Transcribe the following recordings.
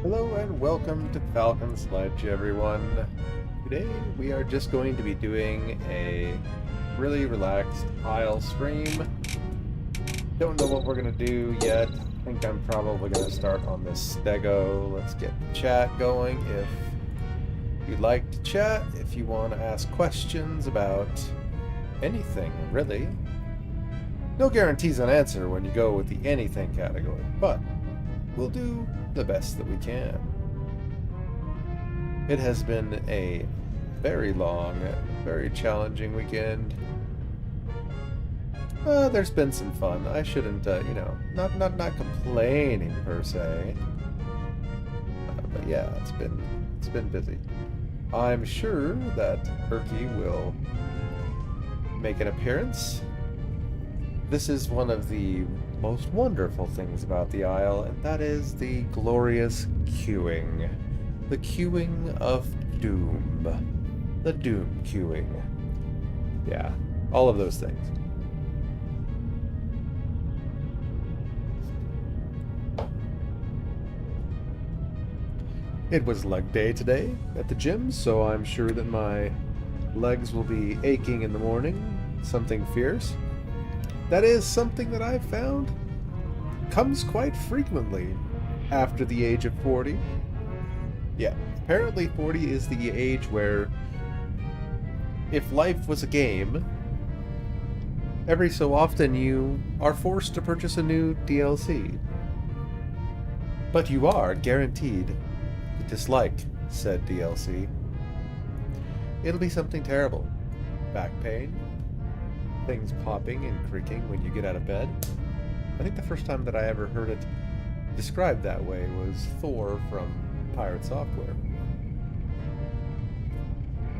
Hello and welcome to Falcon Sledge, everyone. Today we are just going to be doing a really relaxed Isle stream. Don't know what we're going to do yet. I think I'm probably going to start on this Stego. Let's get the chat going. If you'd like to chat, if you want to ask questions about anything, really. No guarantees on answer when you go with the anything category, but we'll do the best that we can. It has been a very long, very challenging weekend. There's been some fun. I shouldn't, not complaining per se. But yeah, it's been busy. I'm sure that Erky will make an appearance. This is one of the most wonderful things about the Isle, and that is the glorious queuing. The queuing of doom. The doom queuing. Yeah, all of those things. It was leg day today at the gym, so I'm sure that my legs will be aching in the morning. Something fierce. That is something that I've found comes quite frequently after the age of 40. Yeah, apparently 40 is the age where if life was a game, every so often you are forced to purchase a new DLC. But you are guaranteed to dislike said DLC. It'll be something terrible. Back pain, things popping and creaking when you get out of bed. I think the first time that I ever heard it described that way was Thor from Pirate Software.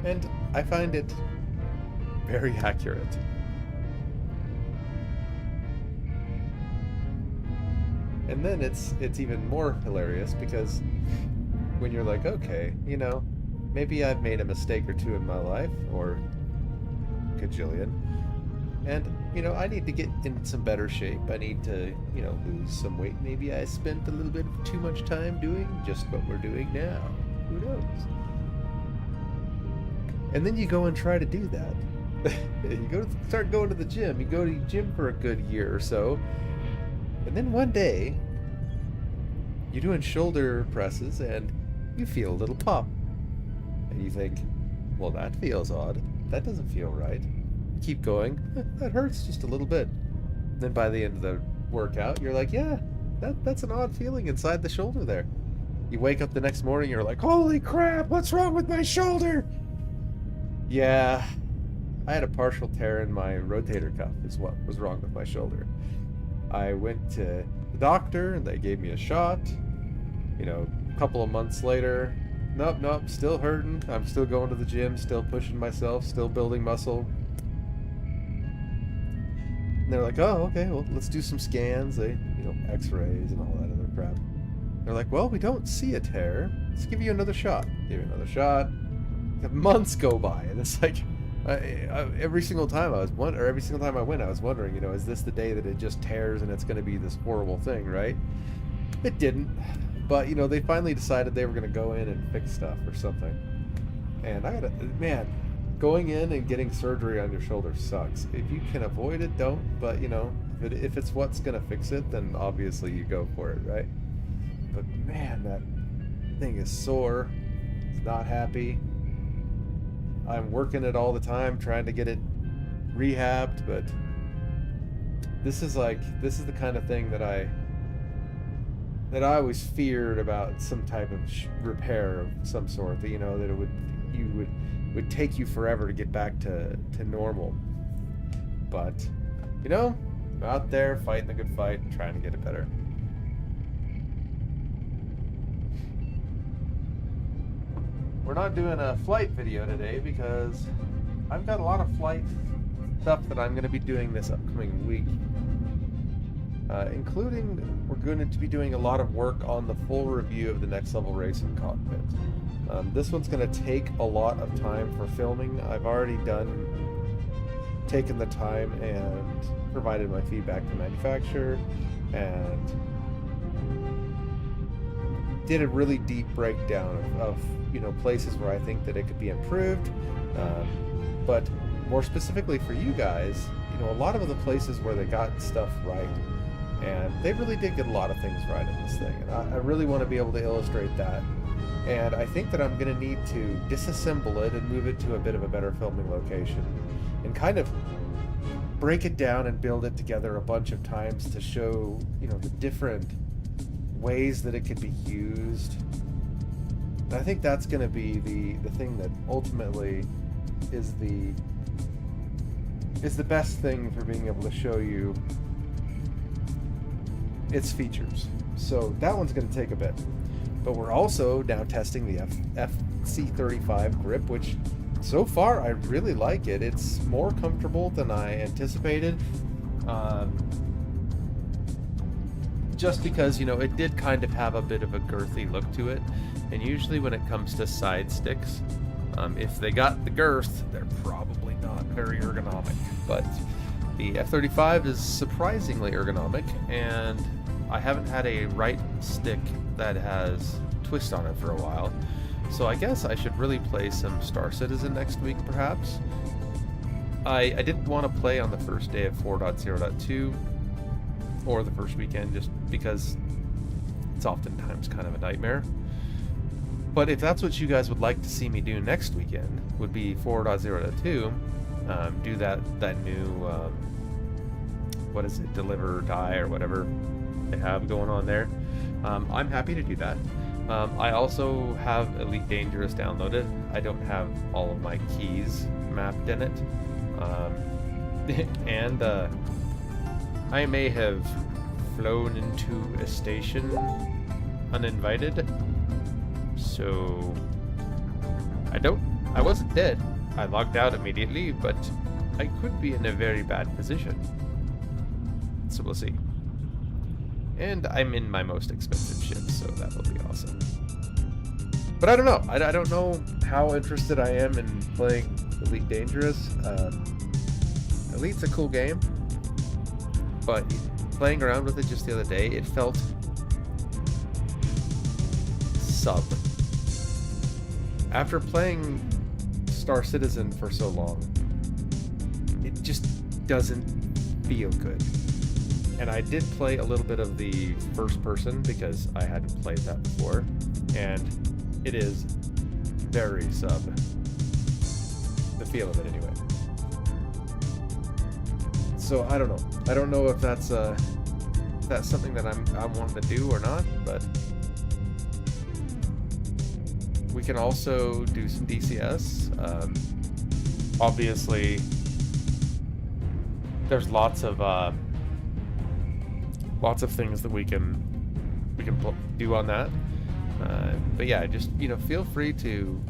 And I find it very accurate. And then it's even more hilarious because when you're like, okay, maybe I've made a mistake or two in my life, or cajillion. And, I need to get in some better shape. I need to, lose some weight. Maybe I spent a little bit too much time doing just what we're doing now. Who knows? And then you go and try to do that. Start going to the gym. You go to the gym for a good year or so. And then one day, you're doing shoulder presses and you feel a little pop. And you think, well, that feels odd. That doesn't feel right. Keep going. That hurts just a little bit. Then by the end of the workout, you're like, yeah, that's an odd feeling inside the shoulder there. You wake up the next morning, you're like, holy crap, what's wrong with my shoulder? Yeah, I had a partial tear in my rotator cuff is what was wrong with my shoulder. I went to the doctor and they gave me a shot. A couple of months later, nope, still hurting. I'm still going to the gym, still pushing myself, still building muscle. And they're like, oh, okay, well, let's do some scans, x-rays and all that other crap. They're like, well, we don't see a tear. Let's give you another shot. Give you another shot. Months go by, and it's like, every single time I went, I was wondering, is this the day that it just tears and it's going to be this horrible thing, right? It didn't. But, they finally decided they were going to go in and fix stuff or something. And going in and getting surgery on your shoulder sucks. If you can avoid it, don't. But, if it's what's going to fix it, then obviously you go for it, right? But, man, that thing is sore. It's not happy. I'm working it all the time, trying to get it rehabbed, but this is the kind of thing that that I always feared about some type of repair of some sort. That that it would take you forever to get back to normal. But out there fighting the good fight and trying to get it better. We're not doing a flight video today because I've got a lot of flight stuff that I'm going to be doing this upcoming week. Including, we're going to be doing a lot of work on the full review of the Next Level Racing cockpit. This one's going to take a lot of time for filming. I've already taken the time and provided my feedback to manufacturer and did a really deep breakdown of places where I think that it could be improved, but more specifically for you guys, a lot of the places where they got stuff right, and they really did get a lot of things right in this thing, and I really want to be able to illustrate that. And I think that I'm going to need to disassemble it and move it to a bit of a better filming location and kind of break it down and build it together a bunch of times to show the different ways that it could be used. And I think that's going to be the thing that ultimately is the best thing for being able to show you its features. So that one's going to take a bit. But we're also now testing the FC35 grip, which so far I really like it. It's more comfortable than I anticipated. Just because, it did kind of have a bit of a girthy look to it. And usually when it comes to side sticks, if they got the girth, they're probably not very ergonomic. But the F35 is surprisingly ergonomic, and I haven't had a right stick that has twist on it for a while. So I guess I should really play some Star Citizen next week, perhaps. I didn't want to play on the first day of 4.0.2 or the first weekend, just because it's oftentimes kind of a nightmare. But if that's what you guys would like to see me do next weekend, would be 4.0.2, do that new, what is it, Deliver or Die or whatever they have going on there. I'm happy to do that. I also have Elite Dangerous downloaded. I don't have all of my keys mapped in it. And I may have flown into a station uninvited. So I wasn't dead. I logged out immediately, but I could be in a very bad position. So we'll see. And I'm in my most expensive ship, so that will be awesome. But I don't know. I don't know how interested I am in playing Elite Dangerous. Elite's a cool game, but playing around with it just the other day, it felt sub. After playing Star Citizen for so long, it just doesn't feel good. And I did play a little bit of the first person because I hadn't played that before, and it is very sub. The feel of it anyway. So I don't know. I don't know if that's something that I'm wanting to do or not, but we can also do some DCS. Obviously, there's lots of things that we can do on that. But yeah, just feel free to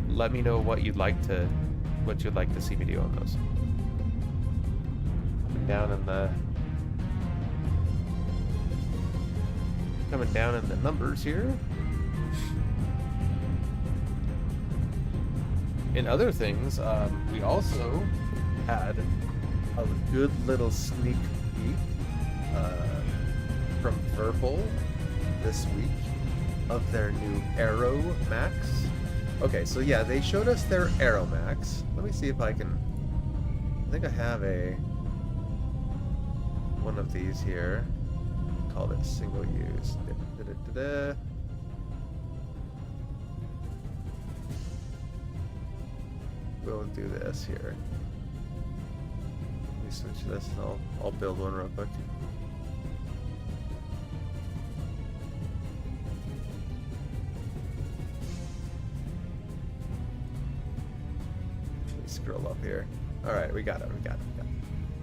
let me know what you'd like to see me do on those. Coming down in the numbers here. In other things, we also had a good little sneak peek from Virpil this week of their new Aero Max. Okay, so yeah, they showed us their Aero Max. Let me see if I think I have one of these here. Called it single use. We'll do this here. Let me switch this and I'll build one real quick. scroll up here. Alright, we got it.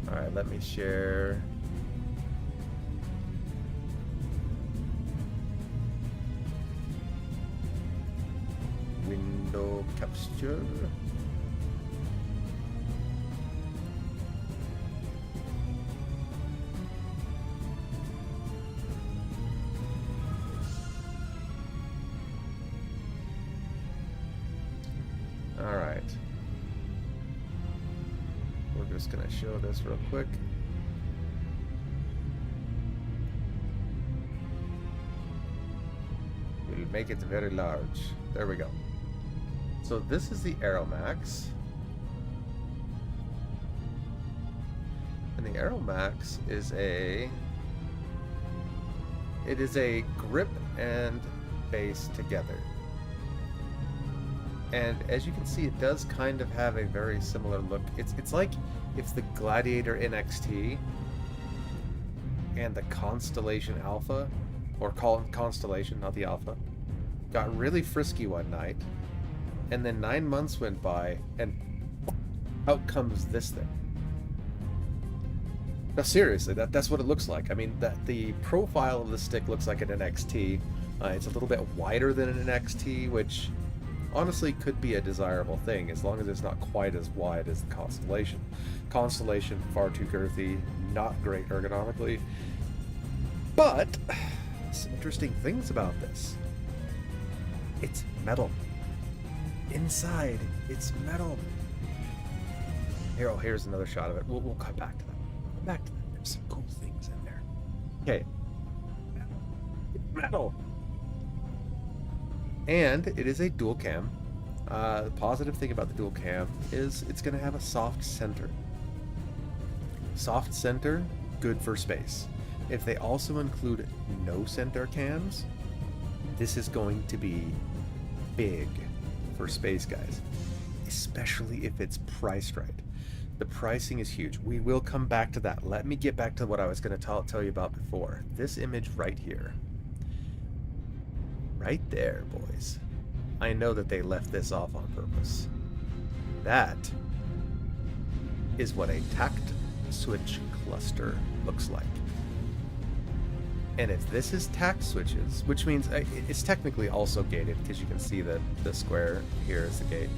Alright, let me share. Window capture. Alright. We're just gonna show this real quick. We'll make it very large. There we go. So this is the Aeromax. And the Aeromax is a grip and base together. And as you can see, it does kind of have a very similar look. It's like if the Gladiator NXT and the Constellation Alpha, or Constellation, not the Alpha, got really frisky one night, and then 9 months went by, and out comes this thing. No, seriously, that's what it looks like. I mean, the profile of the stick looks like an NXT. It's a little bit wider than an NXT, which honestly could be a desirable thing as long as it's not quite as wide as the Constellation. Constellation, far too girthy, not great ergonomically. But some interesting things about this. It's metal. Inside, it's metal. Here's another shot of it. We'll cut back to that. Back to that. There's some cool things in there. Okay. Metal. And it is a dual cam. The positive thing about the dual cam is it's going to have a soft center. Soft center, good for space. If they also include no center cams, this is going to be big for space, guys. Especially if it's priced right. The pricing is huge. We will come back to that. Let me get back to what I was going to tell you about before. This image right here. Right there, boys. I know that they left this off on purpose. That is what a tact switch cluster looks like. And if this is tact switches, which means it's technically also gated, because you can see that the square here is the gate.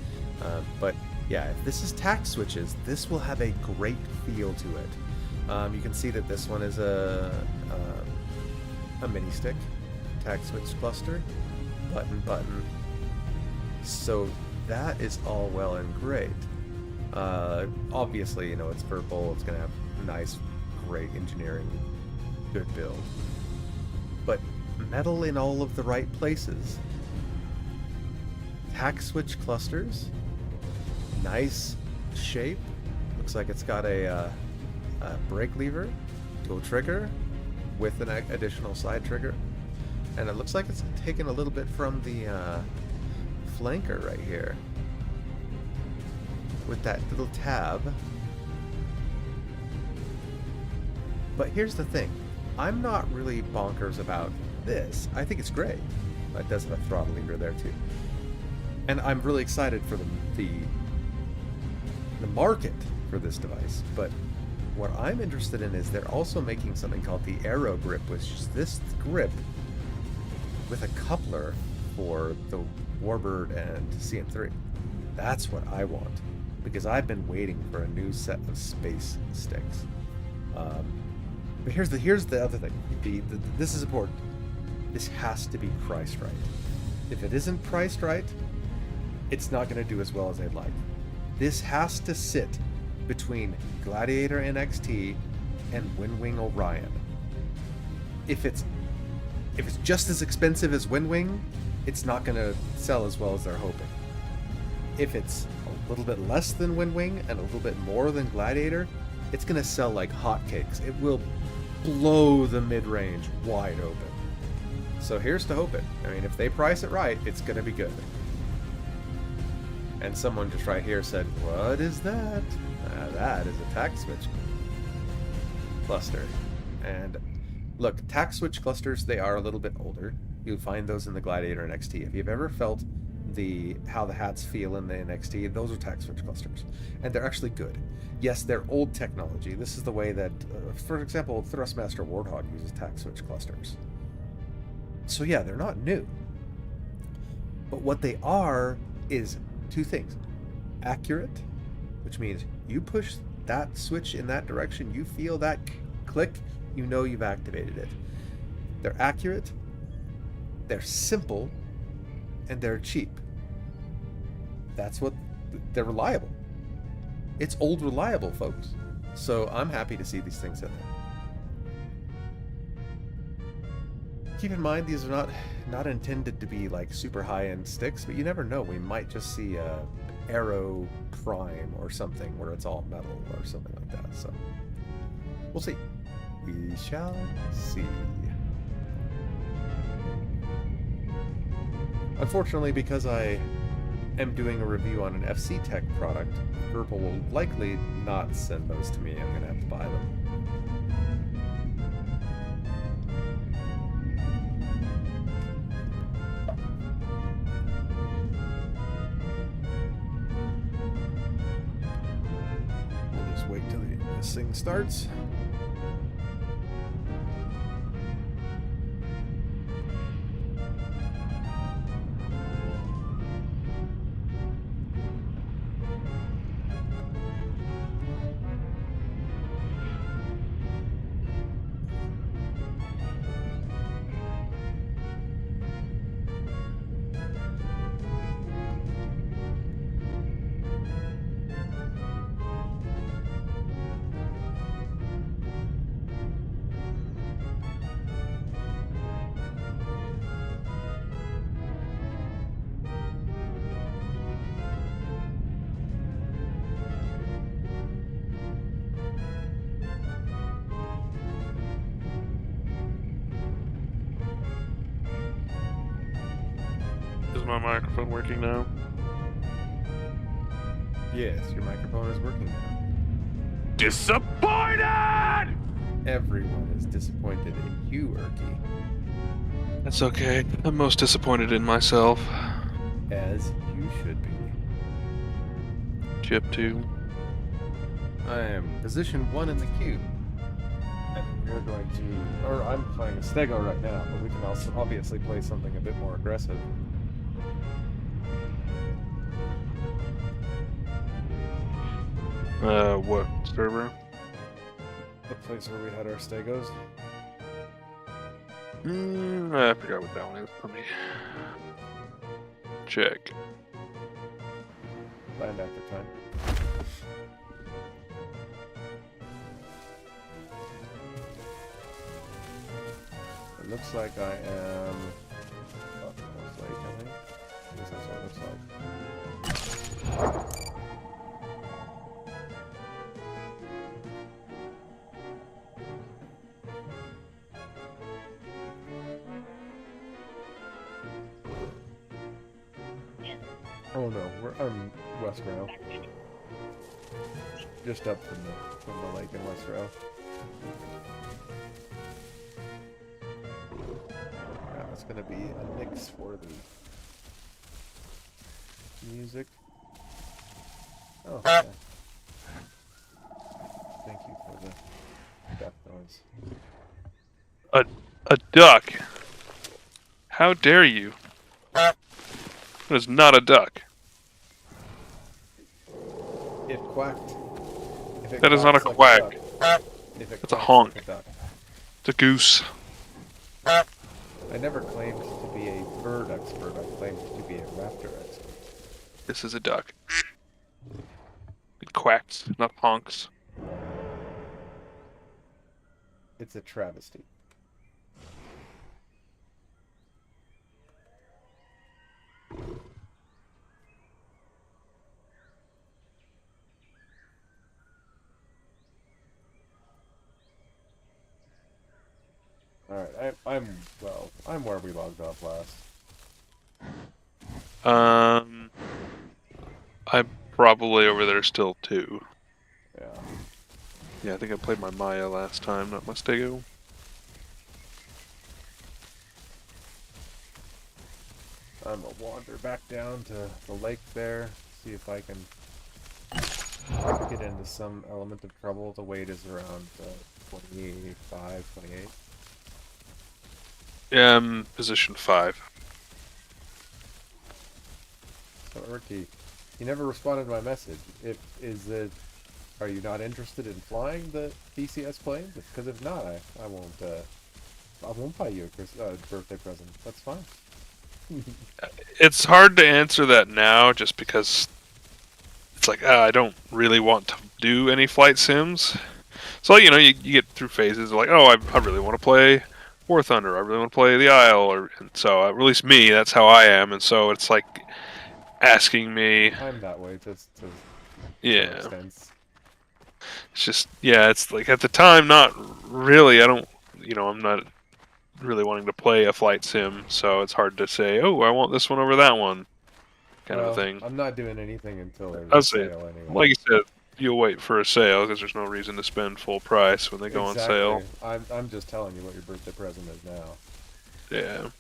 But yeah, if this is tact switches, this will have a great feel to it. You can see that this one is a mini stick tact switch cluster, button. So that is all well and great. Obviously, you know, it's purple. It's gonna have nice, great engineering, good build. But metal in all of the right places. Tact switch clusters. Nice shape. Looks like it's got a brake lever, dual trigger, with an additional side trigger. And it looks like it's taken a little bit from the flanker right here. With that little tab. But here's the thing. I'm not really bonkers about this. I think it's great. It does have a throttle lever there too. And I'm really excited for the market for this device. But what I'm interested in is they're also making something called the Aero Grip, which is this grip with a coupler for the Warbird and CM3. That's what I want, because I've been waiting for a new set of space sticks. But here's the other thing. This is important. This has to be priced right. If it isn't priced right, it's not going to do as well as I'd like. This has to sit between Gladiator NXT and Windwing Orion. If it's just as expensive as Windwing, it's not going to sell as well as they're hoping. If it's a little bit less than Windwing and a little bit more than Gladiator, it's going to sell like hotcakes. It will blow the mid-range wide open. So here's to hope it. I mean, if they price it right, it's going to be good. And someone just right here said, "What is that?" That is a tact switch cluster. And look, tact switch clusters, they are a little bit older. You'll find those in the Gladiator NXT. If you've ever felt how the hats feel in the NXT, those are tact switch clusters, and they're actually good. Yes, they're old technology. This is the way that, for example, Thrustmaster Warthog uses tact switch clusters. So yeah, they're not new. But what they are is two things: accurate, which means you push that switch in that direction, you feel that click, you know you've activated it. They're accurate, they're simple, and they're cheap. That's what they're reliable. It's old reliable, folks. So I'm happy to see these things in there. Keep in mind, these are not intended to be like super high-end sticks, but you never know. We might just see a Aero Prime or something where it's all metal or something like that. So we'll see. We shall see. Unfortunately, because I am doing a review on an FC Tech product, Virpil will likely not send those to me. I'm going to have to buy them. We'll just wait till this thing starts. Is my microphone working now? Yes, your microphone is working now. Disappointed! Everyone is disappointed in you, Erky. That's okay. I'm most disappointed in myself. As you should be. Chip 2. I am position 1 in the queue. And we're going to... Or I'm playing a Stego right now, but we can also obviously play something a bit more aggressive. What server? The place where we had our Stegos. I forgot what that one is. Let me check. Land after time. It looks like I am... Oh, almost late, I think. At least that's what it looks like. Oh no, I'm West Row. Just up from the lake in West Row. Yeah, it's gonna be a mix for the music. Oh, yeah. Thank you for the duck noise. A duck? How dare you? That is not a duck. It quacked. That is not a quack. That's a honk. It's a goose. I never claimed to be a bird expert. I claimed to be a raptor expert. This is a duck. It quacks, not honks. It's a travesty. Alright, I'm where we logged off last. I'm probably over there still too. Yeah. Yeah, I think I played my Maya last time, not my Stego. I'm gonna wander back down to the lake there, see if I can get into some element of trouble. The weight is around 25, 28. Yeah, I'm position 5. So Urki, you never responded to my message. Are you not interested in flying the DCS plane? Because if not, I won't buy you a birthday present. That's fine. It's hard to answer that now just because it's like, I don't really want to do any flight sims. So, you get through phases of like, oh, I really want to play War Thunder. I really want to play The Isle. And so, at least me, that's how I am. And so, it's like asking me. I'm that way to some Yeah. extent. It's just, yeah, it's like at the time, not really. I'm not really wanting to play a flight sim. So, it's hard to say, oh, I want this one over that one. Kind of a thing. I'm not doing anything until there's I'll a say, sale anyway. like you said, you'll wait for a sale because there's no reason to spend full price when they go on sale. I'm just telling you what your birthday present is now. Yeah.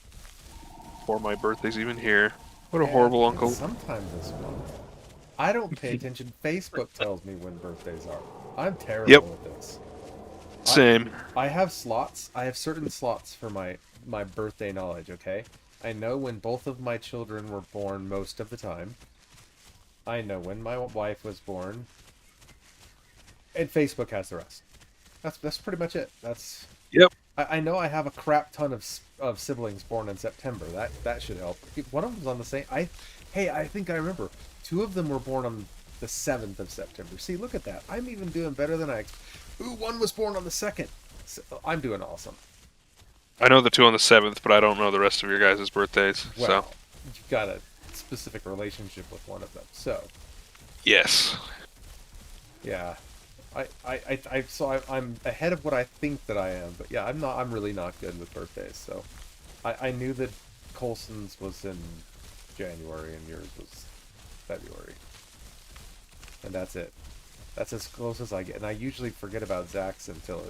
Before my birthday's even here. What a horrible uncle. Sometime this month. I don't pay attention. Facebook tells me when birthdays are. I'm terrible Yep. with this. Same. I have slots. I have certain slots for my birthday knowledge, okay? I know when both of my children were born most of the time. I know when my wife was born. And Facebook has the rest. That's pretty much it. Yep. I know I have a crap ton of siblings born in September. That should help. One of them's on the same. I think I remember. Two of them were born on the 7th of September. See, look at that. I'm even doing better than I. Ooh, one was born on the 2nd. So, I'm doing awesome. I know the 2 on the 7th, but I don't know the rest of your guys' birthdays. Well, so you've got a specific relationship with one of them. So yes. yeah. I'm ahead of what I think that I am, but yeah, I'm really not good with birthdays. So I knew that Colson's was in January and yours was February, and that's it. That's as close as I get, and I usually forget about Zach's until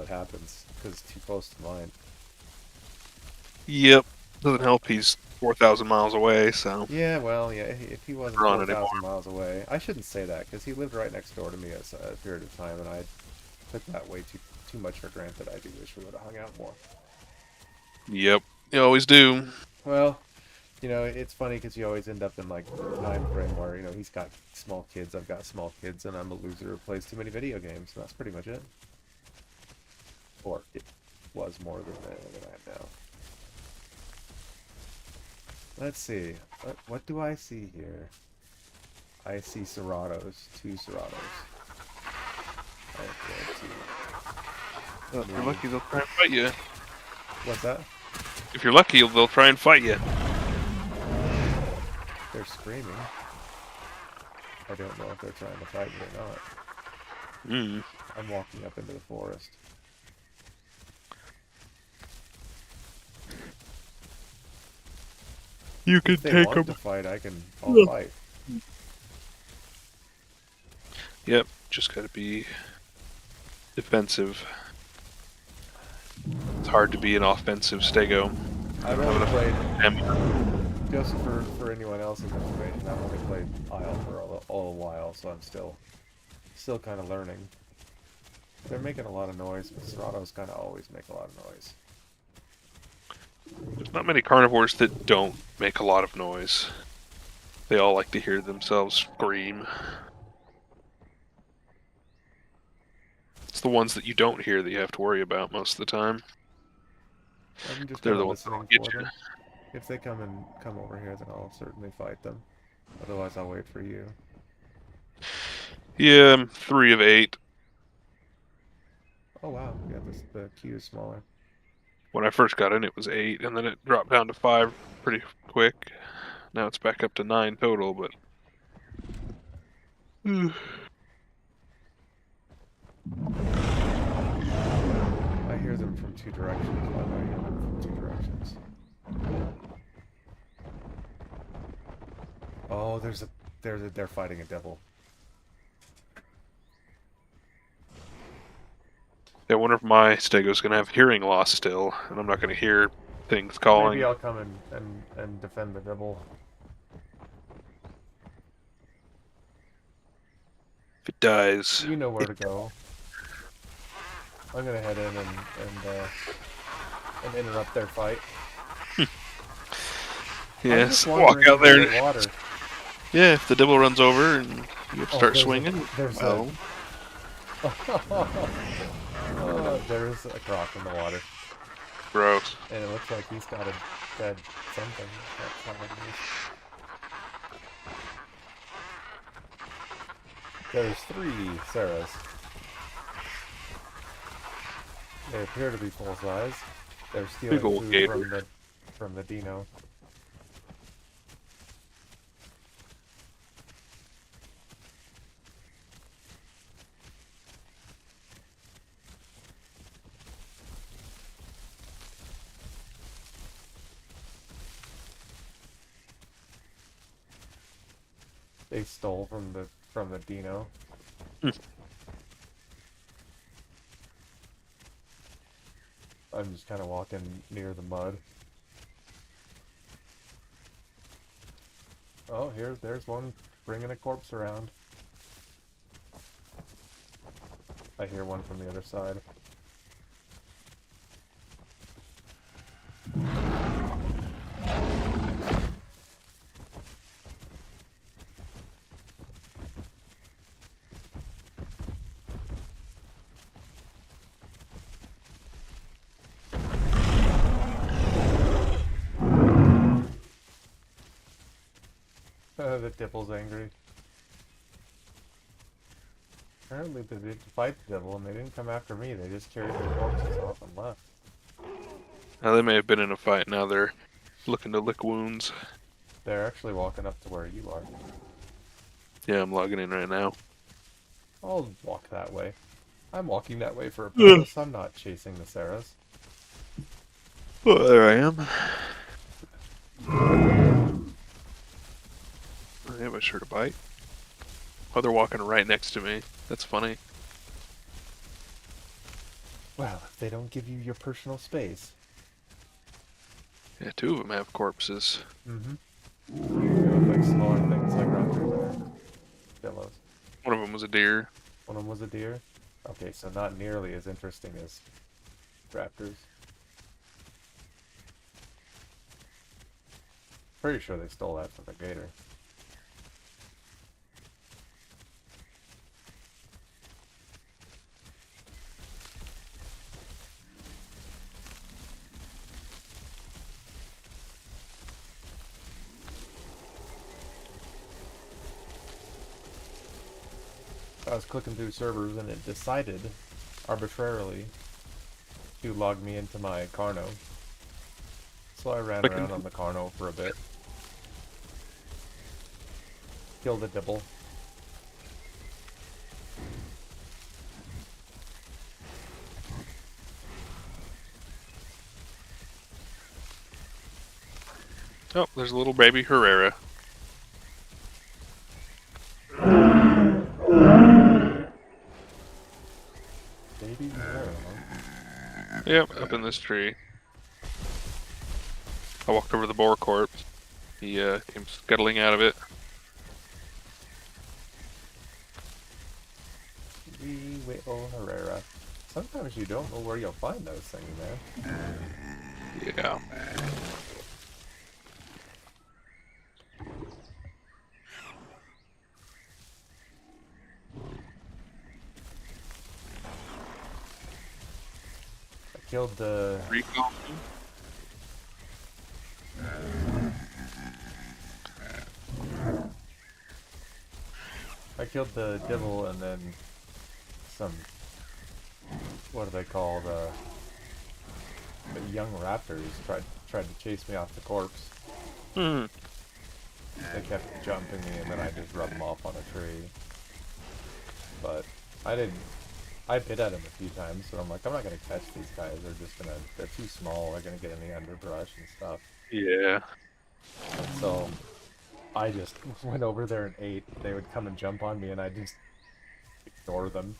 it happens because it's too close to mine. Yep. Doesn't help. He's 4,000 miles away. So Yeah, well, yeah. If he wasn't Not 4,000 miles away, I shouldn't say that because he lived right next door to me at a period of time, and I took that way too much for granted. I do wish we would have hung out more. yep. You always do. Well, it's funny because you always end up in like the time frame where he's got small kids, I've got small kids, and I'm a loser who plays too many video games. And that's pretty much it. Or it was more than I am now. Let's see. What do I see here? I see Seratos. 2 Seratos. Okay, 2. If you're lucky, they'll try and fight you. What's that? If you're lucky, they'll try and fight you. They're screaming. I don't know if they're trying to fight me or not. I'm walking up into the forest. You can If they take want them. to fight, I'll fight. Yep. Just gotta be defensive. It's hard to be an offensive Stego. I've only played, Damn. just for anyone else's information, I've only played Isle for a while, so I'm still kind of learning. They're making a lot of noise, but Seratos kind of always make a lot of noise. There's not many carnivores that don't make a lot of noise. They all like to hear themselves scream. It's the ones that you don't hear that you have to worry about most of the time. I'm just They're kind the of ones that listening get for you. them. If they come over here, then I'll certainly fight them. Otherwise, I'll wait for you. Yeah, I'm 3 of 8. Oh wow, yeah, the queue is smaller. When I first got in, it was 8, and then it dropped down to 5 pretty quick. Now it's back up to 9 total, but... I hear them from 2 directions. Why do I hear them from 2 directions? Oh, they're fighting a devil. I wonder if my Stego's gonna have hearing loss still, and I'm not gonna hear thing's calling. Maybe I'll come and defend the Dibble. If it dies, You know where to go. I'm gonna head in and interrupt their fight. I'm yes, just walk wandering out there. into the water. Yeah, if the Dibble runs over and you start swinging, There's well, there's a croc in the water, gross. and it looks like he's got a dead something. That's not what it is. There's 3 Sarahs. They appear to be full size. They're stealing Big old food gator. from the Dino. They stole from the Dino. I'm just kind of walking near the mud. Oh, there's one bringing a corpse around. I hear one from the other side. The Dibble's angry. Apparently they didn't fight the Dibble and they didn't come after me, they just carried their corpses off and left. Now they may have been in a fight. Now they're looking to lick wounds. They're actually walking up to where you are. Yeah, I'm logging in right now. I'll walk that way. I'm walking that way for a purpose. I'm not chasing the Sarahs. Well, there I am. I have a sure to bite. Oh, they're walking right next to me. That's funny. Well, if they don't give you your personal space. Yeah, 2 of them have corpses. Mm-hmm. They look like smaller things like raptors or billows. One of them was a deer. One of them was a deer? Okay, so not nearly as interesting as raptors. Pretty sure they stole that from the gator. I was clicking through servers and it decided arbitrarily to log me into my Carno. So I ran around on the Carno for a bit. Killed a Dibble. Oh, there's a little baby Herrera. Baby Herrera, huh? Yep, up in this tree. I walked over the boar corpse. He came scuttling out of it. Wee Whittle Herrera. Sometimes you don't know where you'll find those things, man. Yeah. I killed the... Recall. I killed the Dibble and then some... What are they called? The young raptors tried to chase me off the corpse. Hmm. They kept jumping me and then I just rubbed them off on a tree. But I didn't... I bit at them a few times, but I'm like, I'm not gonna catch these guys. They're too small. They're gonna get in the underbrush and stuff. Yeah. So I just went over there and ate. They would come and jump on me, and I just ignore them.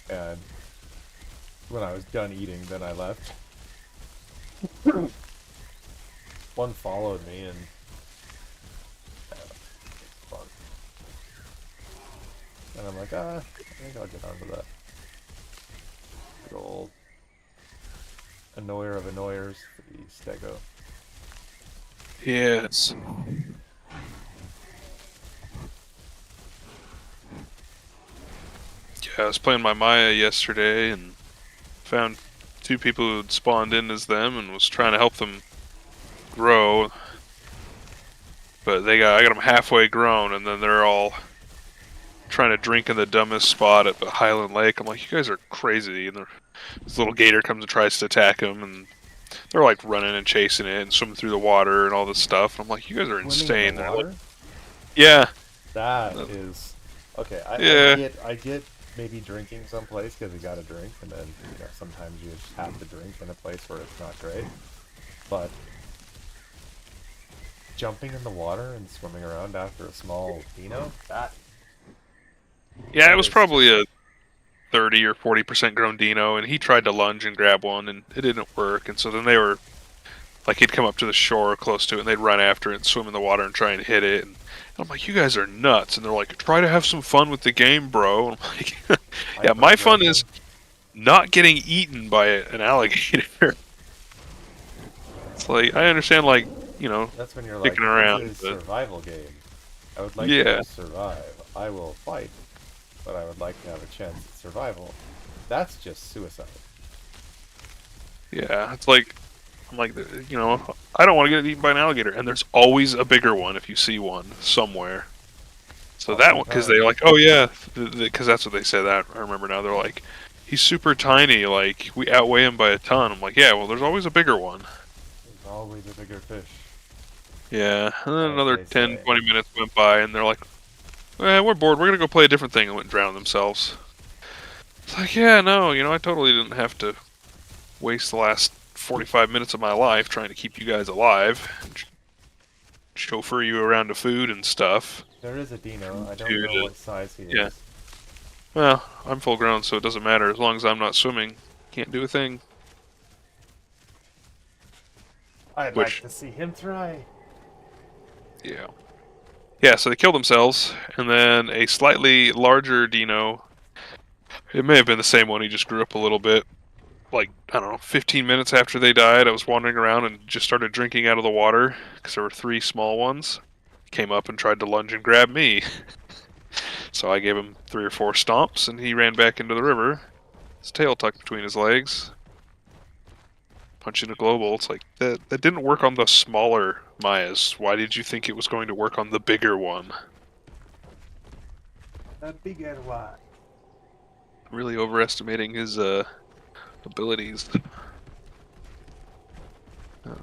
And when I was done eating, then I left. One followed me and it's fun. And I'm like, I think I'll get onto that. Good old annoyer of annoyers, the Stego. Yes. Yeah, I was playing my Maya yesterday and found two people who had spawned in as them and was trying to help them grow. But I got them halfway grown, and then they're all trying to drink in the dumbest spot at Highland Lake. I'm like, you guys are crazy. And this little gator comes and tries to attack them, and they're like running and chasing it and swimming through the water and all this stuff. I'm like, you guys are Swimming insane. in the They're water? like, yeah. That is okay. Yeah. I get maybe drinking someplace because you got to drink, and then sometimes you just have to drink in a place where it's not great. But jumping in the water and swimming around after a small dino, Yeah, that it was is probably a 30 or 40% grown dino, and he tried to lunge and grab one, and it didn't work. And so then they were like, he'd come up to the shore close to it, and they'd run after it and swim in the water and try and hit it. And I'm like, you guys are nuts. And they're like, try to have some fun with the game, bro. And I'm like, yeah, my fun is not getting eaten by an alligator. It's like, I understand, like, that's when you're like, kicking around, this is a but survival game. I would like yeah, to survive. I will fight, but I would like to have a chance at survival. That's just suicide. yeah, it's like, I'm like, I don't want to get eaten by an alligator, and there's always a bigger one if you see one somewhere. So All that the one, because time. they're like, oh yeah, because that's what they said. That I remember now. They're like, he's super tiny, like we outweigh him by a ton. I'm like, yeah, well, there's always a bigger one. There's always a bigger fish. Yeah, and then As another they 10, say. 20 minutes went by, and they're like, we're bored. We're gonna go play a different thing, and went and drowned themselves. It's like, yeah, no, I totally didn't have to waste the last 45 minutes of my life trying to keep you guys alive, and chauffeur you around to food and stuff. There is a dino. I don't Dude, know what size he yeah. is. Well, I'm full grown, so it doesn't matter. As long as I'm not swimming, can't do a thing. I'd Which- like to see him try. Yeah. Yeah, so they killed themselves, and then a slightly larger dino, it may have been the same one, he just grew up a little bit. Like, I don't know, 15 minutes after they died, I was wandering around and just started drinking out of the water, because there were 3 small ones. Came up and tried to lunge and grab me. So I gave him 3 or 4 stomps, and he ran back into the river, his tail tucked between his legs. Punching a global, it's like, that didn't work on the smaller Mayas. Why did you think it was going to work on the bigger one? A bigger one. Really overestimating his abilities.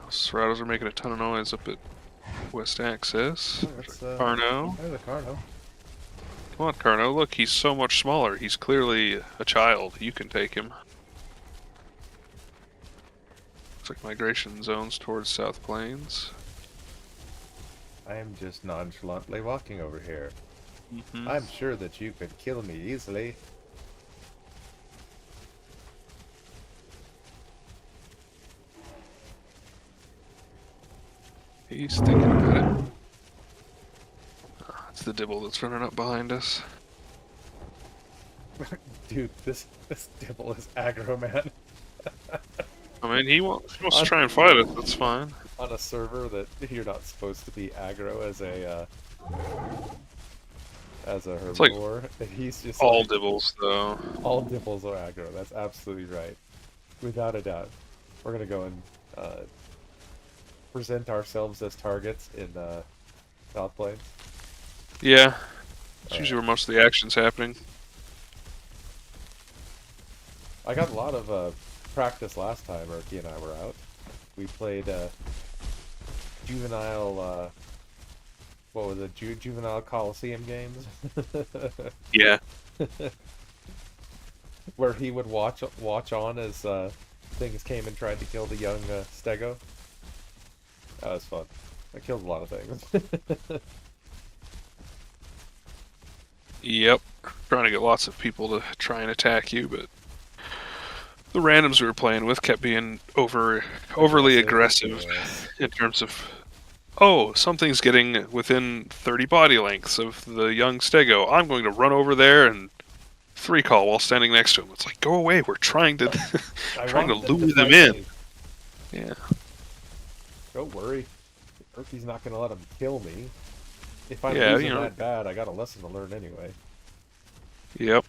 Serratos are making a ton of noise up at West Access. Oh, that's, Carno. There's a Carno. Come on, Carno. Look, he's so much smaller. He's clearly a child. You can take him. Looks like migration zones towards South Plains. I am just nonchalantly walking over here. Mm-hmm. I'm sure that you could kill me easily. He's thinking about it. Oh, it's the Dibble that's running up behind us. Dude, this Dibble is aggro, man. I mean, he wants to try and fight us. That's fine. On a server that you're not supposed to be aggro as a like herbivore, he's just All like, Dibbles, though. all Dibbles are aggro. That's absolutely right, without a doubt. We're gonna go and present ourselves as targets in South Plains. Yeah. It's usually where most of the action's happening. I got a lot of practice last time Erky and I were out. We played juvenile, what was it, juvenile Coliseum games? Yeah. Where he would watch on as things came and tried to kill the young Stego. That was fun. I killed a lot of things. Yep. Trying to get lots of people to try and attack you, but the randoms we were playing with kept being overly aggressive Yes. in terms of, oh, something's getting within 30 body lengths of the young Stego. I'm going to run over there and 3-call while standing next to him. It's like, go away. We're trying to I trying to want them lure them fight in. me. Yeah. Don't worry. Murphy's not gonna let him kill me. If I'm Yeah, losing that bad, I got a lesson to learn anyway. Yep.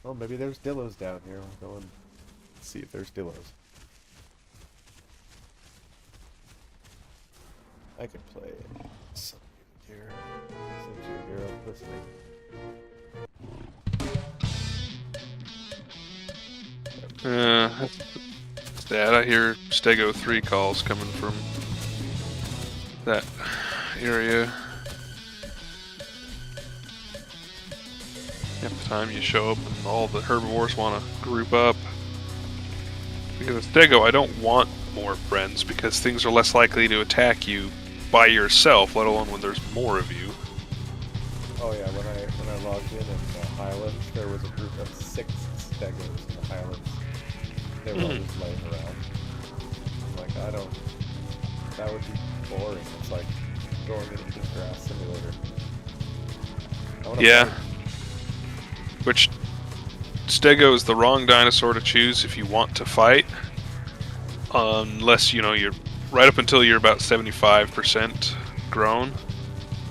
Oh, maybe there's Dillos down here. I'll go and see if there's Dillos. I could play some music here since you're here listening. That's sad. I hear Stego 3 calls coming from that area. Half the time you show up and all the herbivores want to group up. Because with Stego, I don't want more friends because things are less likely to attack you by yourself, let alone when there's more of you. Oh yeah, when I logged in the Highlands, there was a group of 6 Stegos in the Highlands. They were all just laying around. I'm like, that would be boring. It's like going and eating grass simulator. I wanna Yeah. fight. Which, Stego is the wrong dinosaur to choose if you want to fight. Unless, you're right up until you're about 75% grown.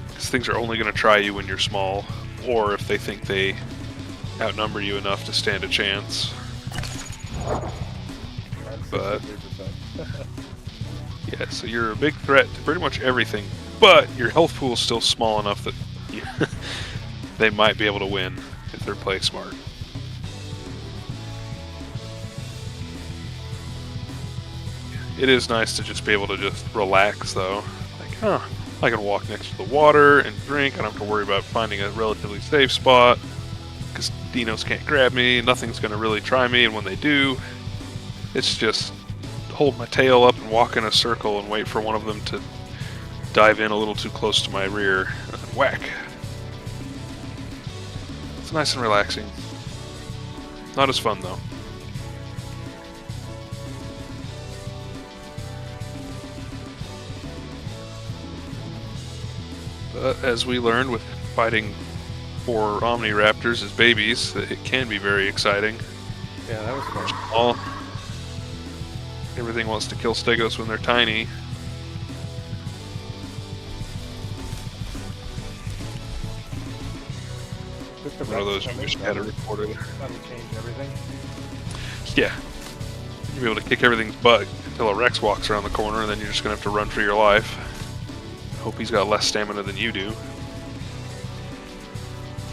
Because things are only going to try you when you're small. Or if they think they outnumber you enough to stand a chance. But, 63%. yeah, so you're a big threat to pretty much everything. But your health pool is still small enough that they might be able to win if they're play smart. It is nice to just be able to just relax, though. Like, I can walk next to the water and drink. I don't have to worry about finding a relatively safe spot because dinos can't grab me. Nothing's going to really try me, and when they do, it's just hold my tail up and walk in a circle and wait for one of them to dive in a little too close to my rear and whack. It's nice and relaxing. Not as fun, though. But as we learned with fighting 4 Omniraptors as babies, it can be very exciting. Yeah, that was fun. Everything wants to kill Stegos when they're tiny. One of those you wish you had it recorded. That'll change everything. Yeah. You'll be able to kick everything's butt until a Rex walks around the corner, and then you're just going to have to run for your life. Hope he's got less stamina than you do.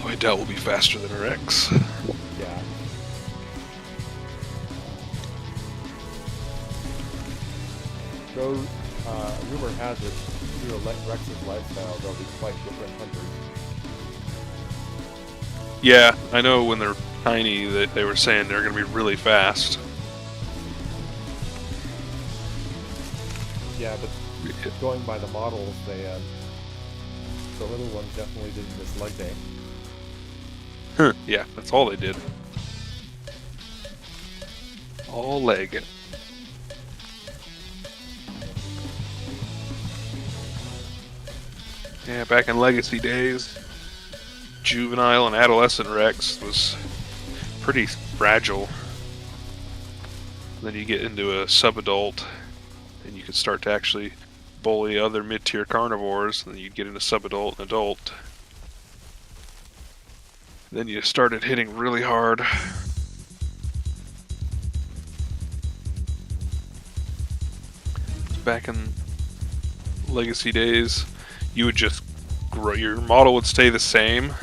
Though I doubt we'll be faster than a Rex. Yeah. Though, rumor has it, due to Rex's lifestyle, they'll be quite different hunters. Yeah, I know when they're tiny that they were saying they're going to be really fast. Yeah, but going by the models, the little ones definitely didn't miss leg day. Yeah, that's all they did. All leg. Yeah, back in Legacy days, juvenile and adolescent Rex was pretty fragile. Then you get into a subadult, and you can start to actually bully other mid-tier carnivores, and then you'd get into subadult and adult. Then you started hitting really hard. Back in Legacy days, you would just grow, your model would stay the same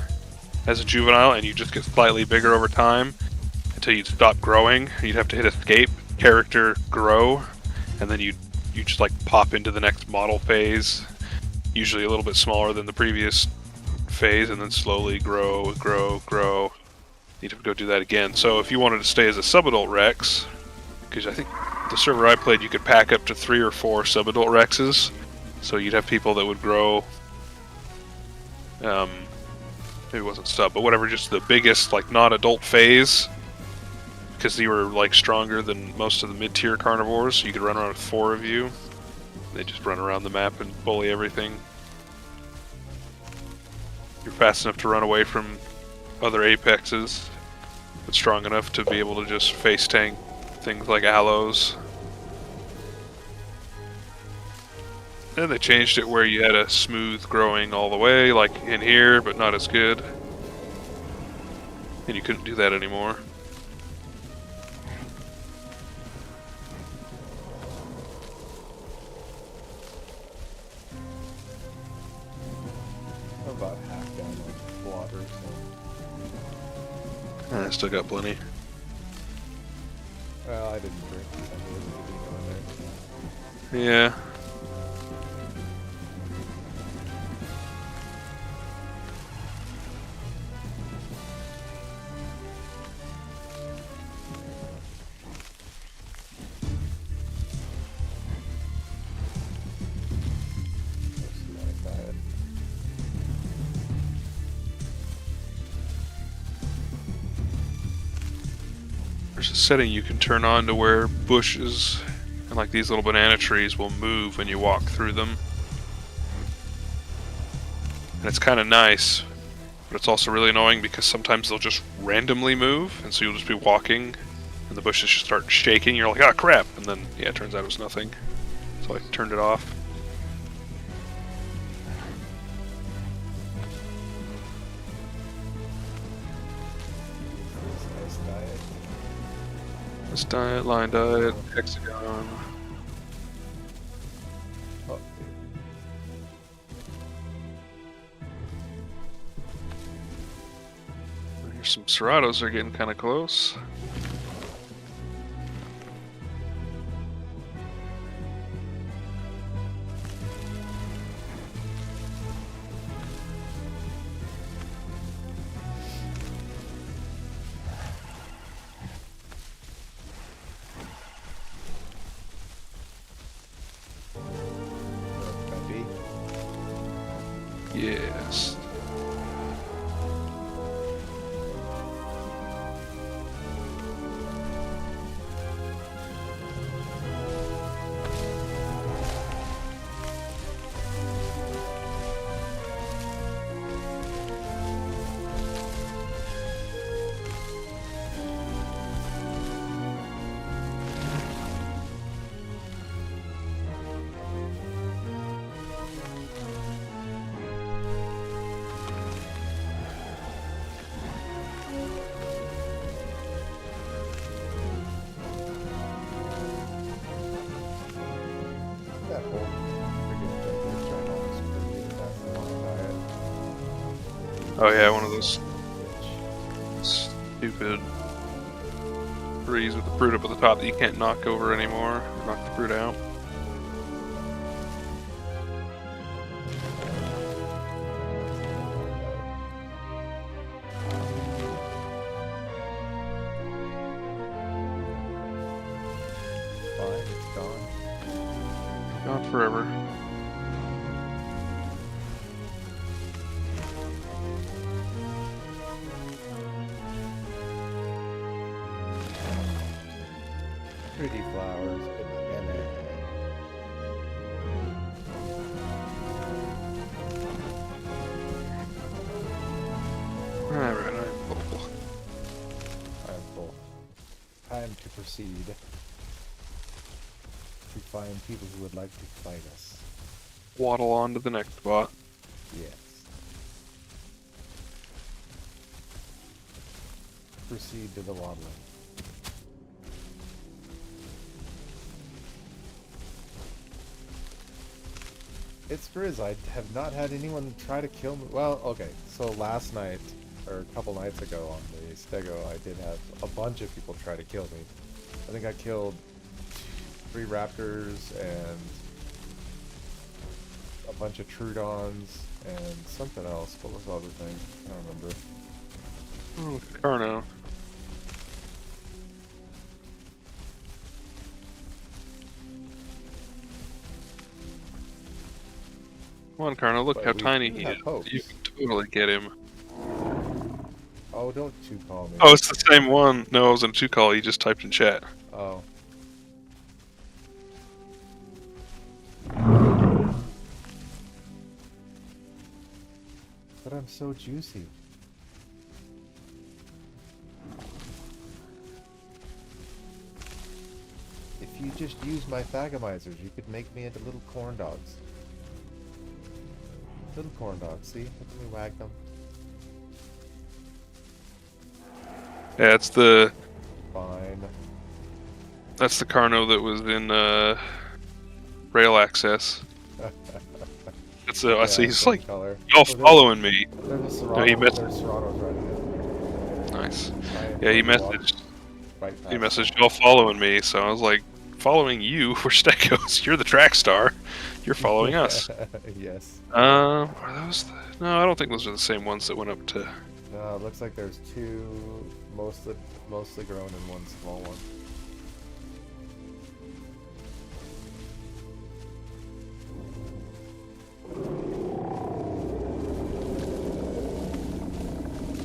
as a juvenile, and you just get slightly bigger over time until you'd stop growing. You'd have to hit escape, character grow, and then you just like pop into the next model phase, usually a little bit smaller than the previous phase, and then slowly grow. You'd have to go do that again. So if you wanted to stay as a subadult Rex, because I think the server I played, you could pack up to 3 or 4 subadult Rexes. So you'd have people that would grow it wasn't stub, but whatever, just the biggest like non-adult phase, because you were like stronger than most of the mid-tier carnivores. So you could run around with 4 of you. They just run around the map and bully everything. You're fast enough to run away from other apexes, but strong enough to be able to just face tank things like aloes. Then they changed it where you had a smooth growing all the way, like in here, but not as good. And you couldn't do that anymore. I'm about half down with water, so. I still got plenty. Well, I didn't drink. I really didn't go in there. Yeah. There's a setting you can turn on to where bushes and like these little banana trees will move when you walk through them. And it's kind of nice, but it's also really annoying because sometimes they'll just randomly move, and so you'll just be walking and the bushes just start shaking. You're like, ah, crap, and then yeah, it turns out it was nothing. So I turned it off. This diet, line diet, hexagon. Oh, Here's some Seratos are getting kind of close. Peppy. Yes. That whole friggin' Jumper's channel is pretty that line diet. Oh yeah, one of those Bitch. stupid trees with the fruit up at the top that you can't knock over anymore. Knock the fruit out. Fine, it's gone. Gone forever. Pretty flowers in the banana. Alright, I'm full. I am full. Time to proceed. To find people who would like to fight us. Waddle on to the next spot. Yes. Proceed to the waddling. It's Grizz. I have not had anyone try to kill me. Well, okay. So last night, or a couple nights ago on the Stego, I did have a bunch of people try to kill me. I think I killed 3 raptors and a bunch of Trudons and something else. What was the other thing? I don't remember. Oh, look at Carno. Come on, Carno, look But how we tiny do he have is. hopes. You can totally get him. Oh, don't two call me. Oh, it's the same one. No, it was in 2-call. You just typed in chat. Oh. But I'm so juicy. If you just use my Thagamizers, you could make me into little corn dogs. Little corn dogs, see? Look at me wag them. Yeah, it's the Fine. that's the Carno that was in Rail Access. That's I see. He's same like, color. y'all Oh, following me. There's a No, he Serrano. missed- There's Serrano's right ahead. Nice. I am Yeah, he going to walk messaged. right He past messaged y'all following me, so I was like, following you for Stekos. You're the track star. You're following us. Yes. Are those? No, I don't think those are the same ones that went up to. No, it looks like there's two mostly grown and one small one.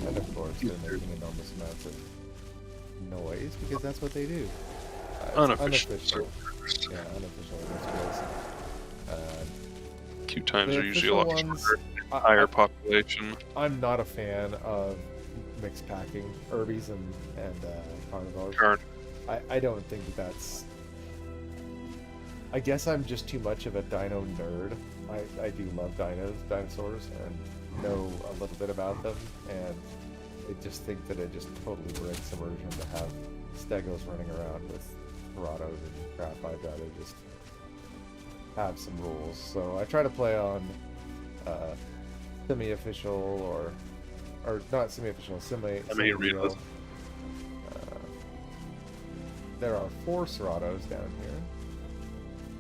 And of course, they're making enormous amounts of noise because that's what they do. It's Unofficial. Yeah, unofficial in this case. Queue times The are usually a lot official ones, shorter. I- Higher population. I'm not a fan of mixed packing Urbies and Carnivores. Current. I don't think that's. I guess I'm just too much of a dino nerd. I do love dinosaurs, and know a little bit about them, and I just think that it just totally breaks immersion to have Stegos running around with Corrados and crap. I'd rather just have some rules. So I try to play on semi-official or not semi-official, semi-real. realism. There are 4 Serratos down here.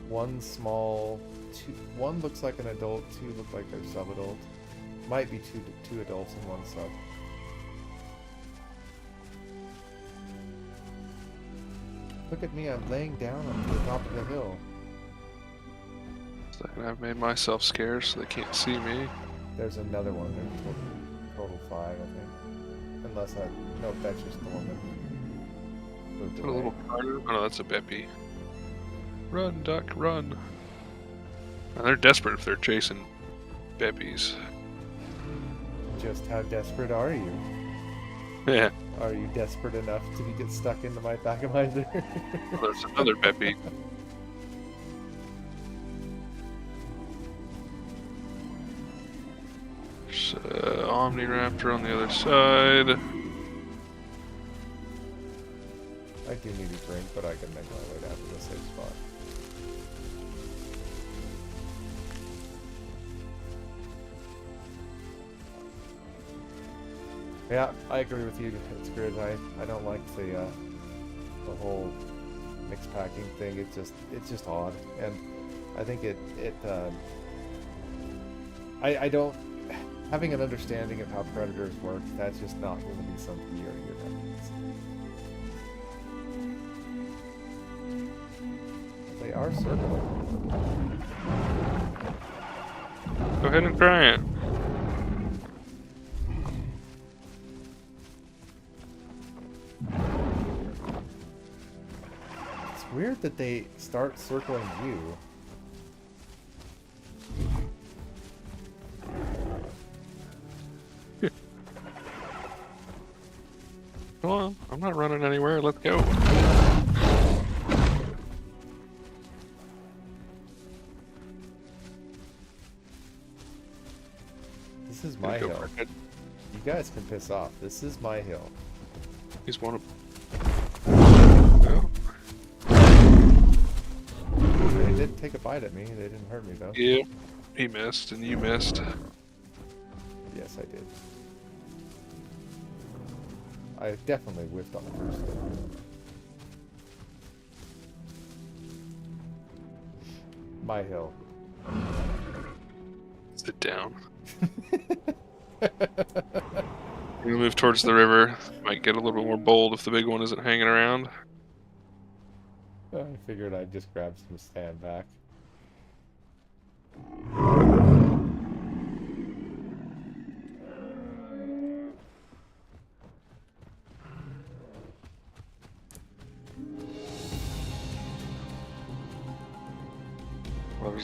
One small, one looks like an adult, 2 look like they're sub-adult. Might be two adults and 1 sub. Look at me, I'm laying down on the top of the hill. Second, I've made myself scarce so they can't see me. There's another one. There's total 5, I think. Unless nope, that's just the one that moved Put a away. little Carno. Oh no, that's a Beppy. Run, duck, run. And they're desperate if they're chasing Beppies. Just how desperate are you? Yeah. Are you desperate enough to get stuck into my Thagomizer? Well, there's another Beppy. There's Omniraptor on the other side. I do need a drink, but I can make my way down to the safe spot. Yeah, I agree with you. It's good. I don't like the whole mixed packing thing. It's just odd, and I think I don't having an understanding of how predators work. That's just not going to be something you're going to. They are circling. Go ahead and try it. It's weird that they start circling you. Come on, I'm not running anywhere. Let's go. This is my Go hill. for it. You guys can piss off. This is my hill. He's one of. They did take a bite at me. They didn't hurt me though. Yeah, he missed and you missed. Yes, I did. I definitely whiffed on the first one. My hill. Sit down. We'll move towards the river. Might get a little bit more bold if the big one isn't hanging around. I figured I'd just grab some stand back.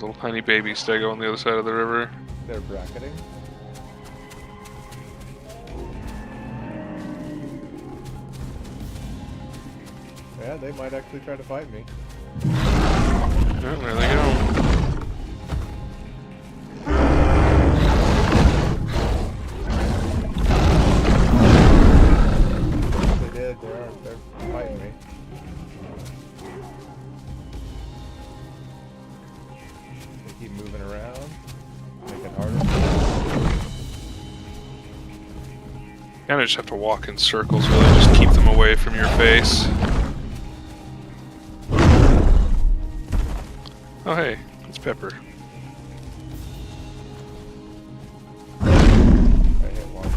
little tiny baby stego on the other side of the river. They're bracketing. Yeah, they might actually try to fight me. Oh, there they go. They did. They're fighting me. They keep moving around, making it harder. Kinda just have to walk in circles, really, just keep them away from your face. Oh hey, it's Pepper. I hit one.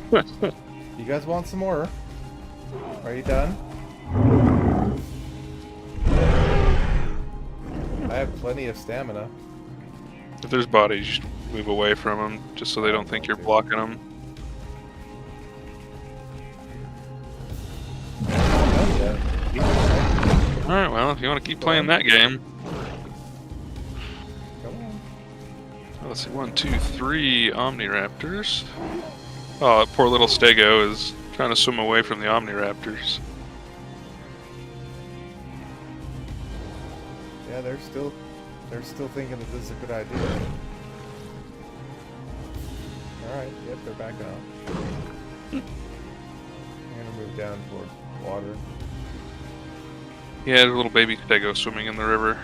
Killed two. You guys want some more? Are you done? I have plenty of stamina. If there's bodies, you should move away from them, just so they don't think you're blocking them. Done yet. Alright, well, if you want to keep playing that game. Come on. Let's see, 1, 2, 3 Omniraptors. Oh, that poor little stego is trying to swim away from the Omniraptors. Yeah, they're still thinking that this is a good idea. Alright, yep, they're backing off. I'm gonna move down towards water. Yeah, there's a little baby stego swimming in the river.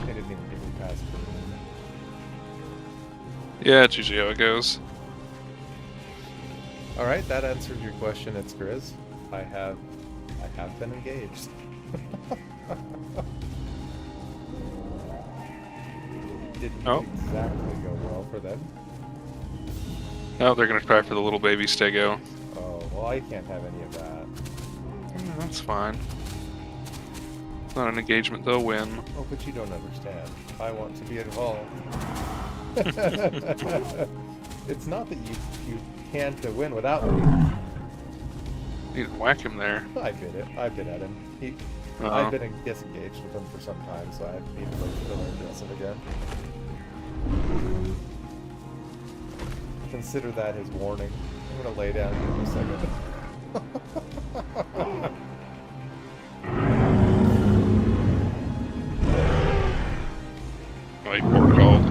They didn't even give me past the moon. Yeah, it's usually how it goes. Alright, that answered your question, it's Grizz. I have been engaged. Didn't Oh. exactly go well for them. Now they're gonna try for the little baby stego. Oh, well, I can't have any of that. That's fine. It's not an engagement, they'll win. Oh, but you don't understand. I want to be involved. It's not that you can't win without me. You can whack him there. I've been at him. I've been disengaged with him for some time, so I need to learn to wrestle again. Consider that his warning. I'm gonna lay down here for a second. Oh, he poor called.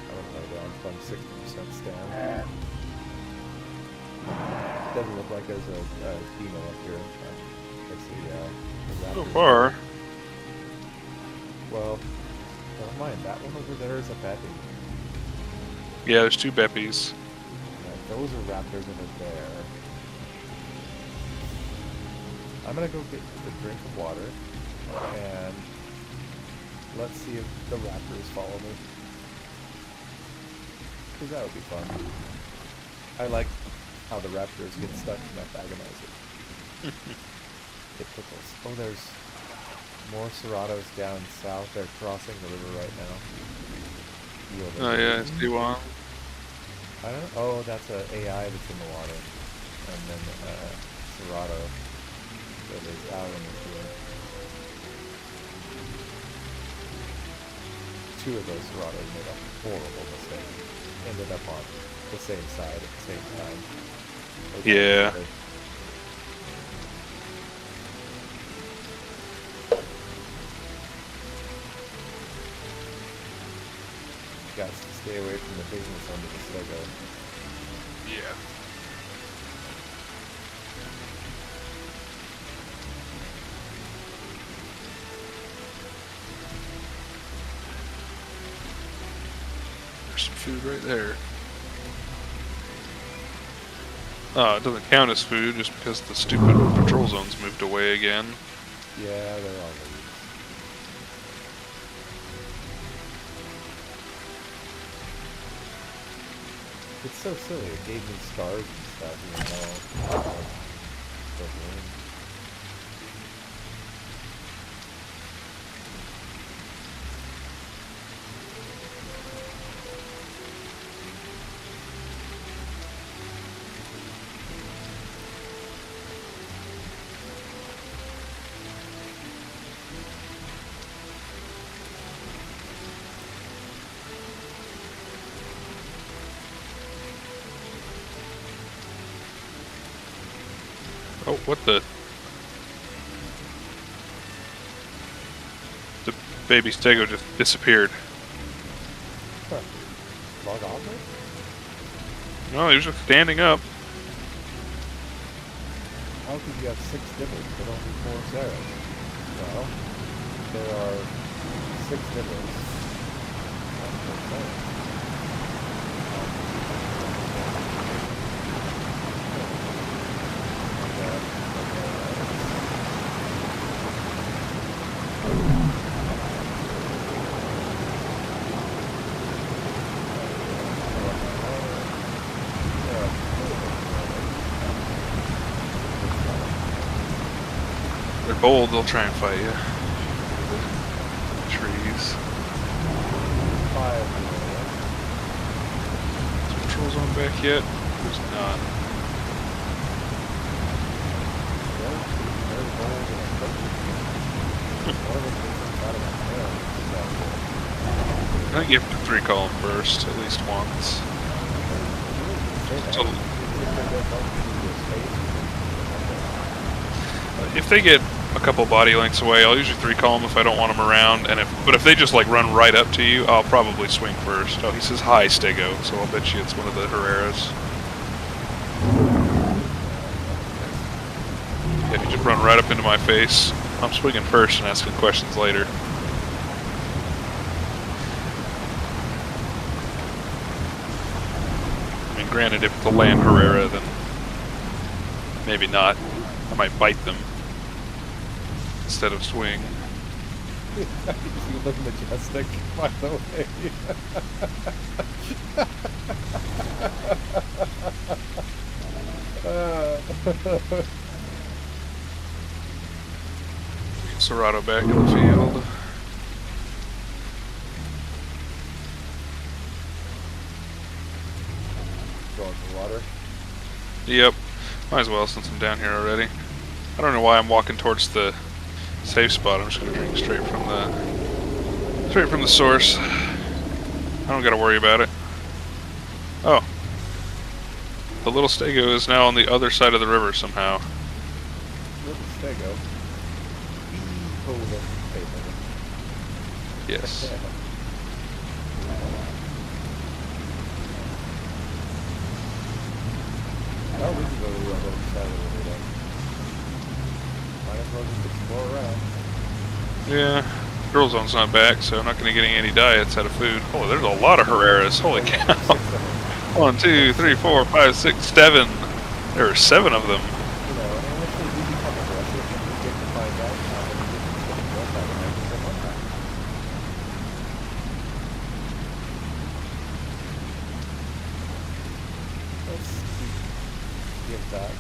I'm gonna lay down from 60% stand. It doesn't look like there's a Dino up here. Let's see, the So raptors. far. Well, never mind. That one over there is a Beppy. Yeah, there's 2 Beppies. Those are raptors that are there. I'm gonna go get a drink of water, and let's see if the raptors follow me. Because that would be fun. I like how the raptors get stuck in that agonizer. It tickles. Oh, there's more Seratos down south. They're crossing the river right now. Oh yeah, I see one. I don't know. Oh, that's a AI that's in the water. And then Serato that is out in the field. 2 of those Seratos made a horrible mistake. Ended up on the same side at the same time. Yeah. Guys, stay away from the business under the Stego. Yeah. There's some food right there. Oh, it doesn't count as food just because the stupid patrol zones moved away again. Yeah, they're all leaves. It's so silly. It gave me stars and stuff, even though the room. Oh, what the? The baby stego just disappeared. Huh. Log off it? No, he was just standing up. How could you have 6 nibbles but only 4 Sarahs? Well, there are 6 nibbles. Not 4 Sarahs. They're bold, they'll try and fight you. Trees. 5. Is patrol zone back yet? There's not. I think you have to 3-call them first, at least once. So, if they get a couple body lengths away, I'll usually 3-call them if I don't want them around. But if they just like run right up to you, I'll probably swing first. Oh, he says hi, Stego, so I'll bet you it's one of the Herreras. If you just run right up into my face, I'm swinging first and asking questions later. I mean, granted, if it's a land Herrera, then maybe not. I might bite them instead of swing. You look majestic, by the way. Serato back in the field. Going for water. Yep. Might as well since I'm down here already. I don't know why I'm walking towards the safe spot. I'm just gonna drink straight from the source. I don't gotta worry about it. Oh. The little stego is now on the other side of the river somehow. Little stego. Yes. Well, we can go to the other side of the river then. Might as well just explore around. Yeah. Girl zone's not back, so I'm not gonna get any diets out of food. Oh, there's a lot of Herreras. Holy cow. 1, 2, 3, 4, 5, 6, 7. There are 7 of them. You know, and if they do become aggressive, then we get to find out how many different things that happens at one time. Let's give that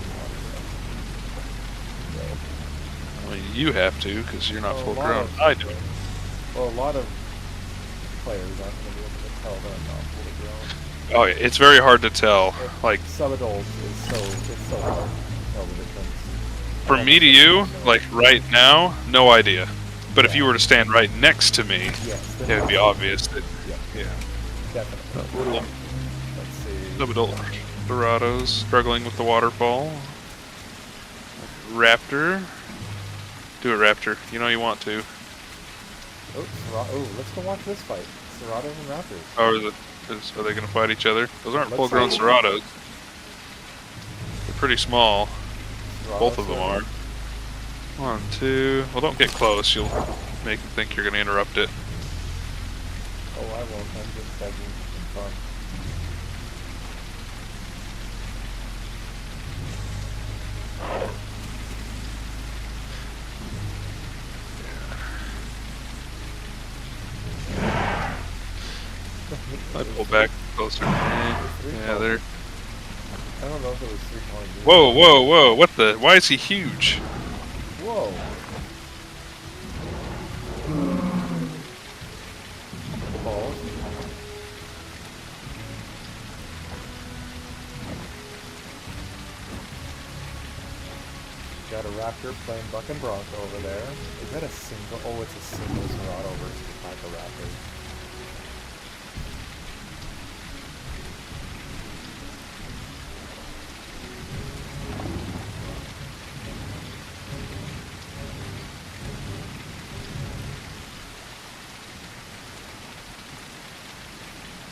I mean, you have to, because you're not Well, a full lot grown. of- I do. Well, a lot of players aren't going to be able to tell that I'm not fully grown. Oh, yeah, it's very hard to tell. Like, Sub-adult is it's so hard to tell the difference. from me to you, like right now, no idea. But if you were to stand right next to me, Yes, it would be obvious that, Yeah, yeah. definitely. Little Let's see. sub-adult Dorados struggling with the waterfall. Raptor. Do it, Raptor. You know you want to. Oh, let's go watch this fight. Seratos and Raptors. Oh, are they going to fight each other? Those aren't Looks full-grown like it. Seratos. They're pretty small. Seratos Both of them are. 1, 2. Well, don't get close. You'll make them think you're going to interrupt it. Oh, I won't. I'm just begging. fun. I'd pull back closer. Three Yeah, there. I don't know if it was 3 points. Whoa, whoa, whoa! What the? Why is he huge? Whoa. Balls. Got a raptor playing Buck and Bronco over there. Is that a single? Oh, it's a single Serato versus a pack of raptors.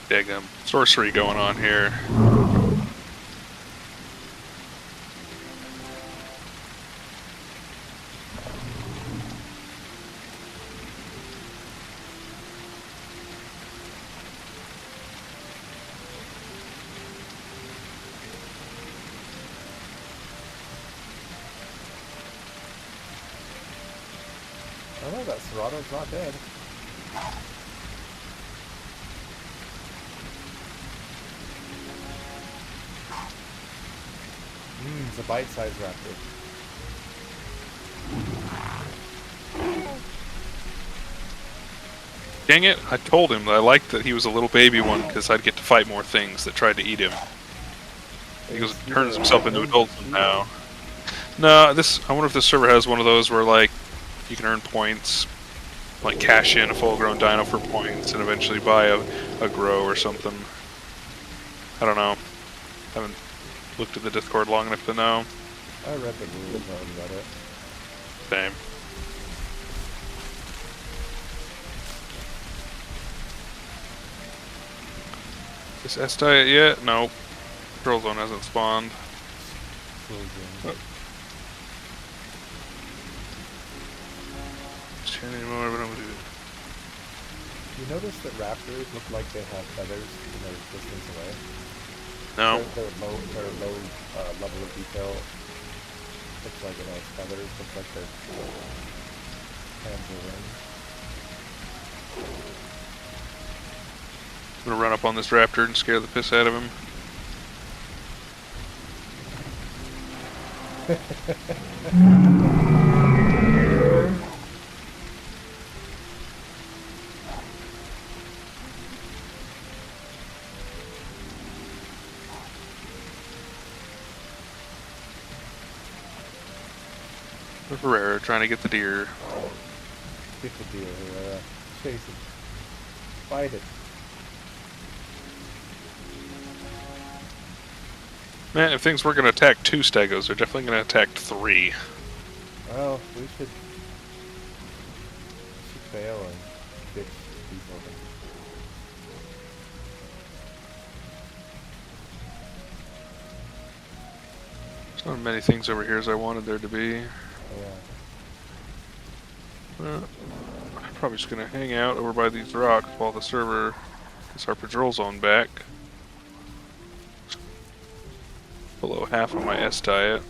Daggum sorcery going on here. I don't know, that Serato's not dead. It's a bite-sized raptor. Dang it! I told him that I liked that he was a little baby one because I'd get to fight more things that tried to eat him. He goes, turns himself into adult now. No, I wonder if this server has one of those where like you can earn points, like cash in a full-grown dino for points, and eventually buy a grow or something. I don't know. Haven't looked at the Discord long enough to know. I read the rules on Reddit. Same. Is S-Diet yet? Nope. Girl Zone hasn't spawned. Anymore, but I'm gonna do it. You notice that raptors look like they have feathers when they're distance away? No. Their low level of detail looks like it has feathers, looks like their hands are wings. I'm gonna run up on this raptor and scare the piss out of him. The Herrera trying to get the deer. Get the deer, chase it. Fight it. Man, if things were gonna attack 2 stegos, they're definitely gonna attack 3. Well, we should fail and ditch people. There's not many things over here as I wanted there to be. Yeah. I'm probably just gonna hang out over by these rocks while the server gets our patrol zone back. Below half of my S-diet.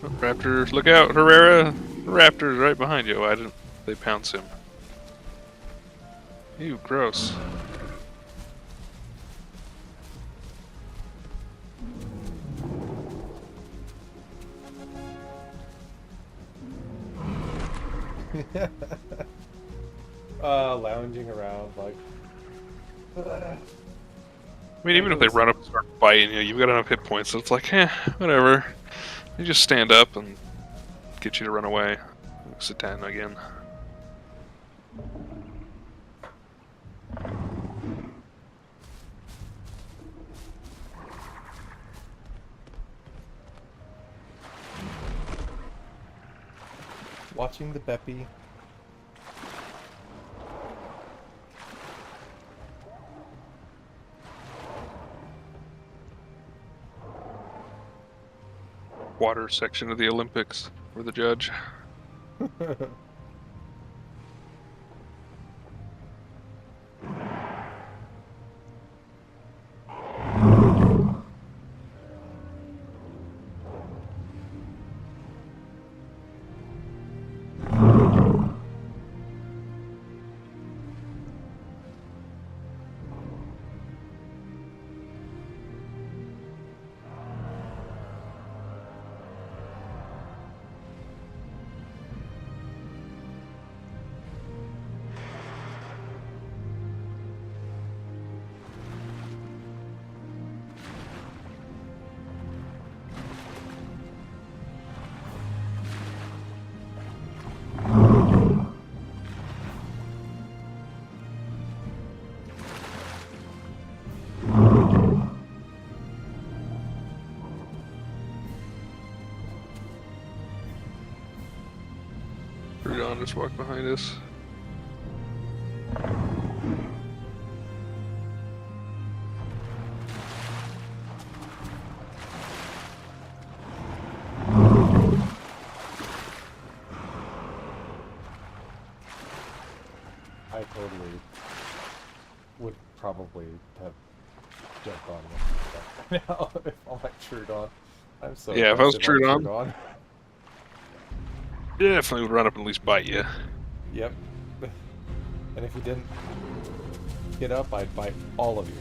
Oh, raptors, look out, Herrera! The raptor's right behind you. Why didn't they pounce him? Ew, gross. Lounging around like. I mean, even if they run up and start biting you, you've got enough hit points, so it's like, whatever. You just stand up and get you to run away. Sit down again. Watching the Beppy. Water section of the Olympics for the judge. one just walked behind us. I totally would probably have jumped on him now if I'm like Trudon. I'm so Yeah, if I was aggressive on Trudon, definitely would run up and at least bite you. Yep. And if you didn't get up, I'd bite all of you.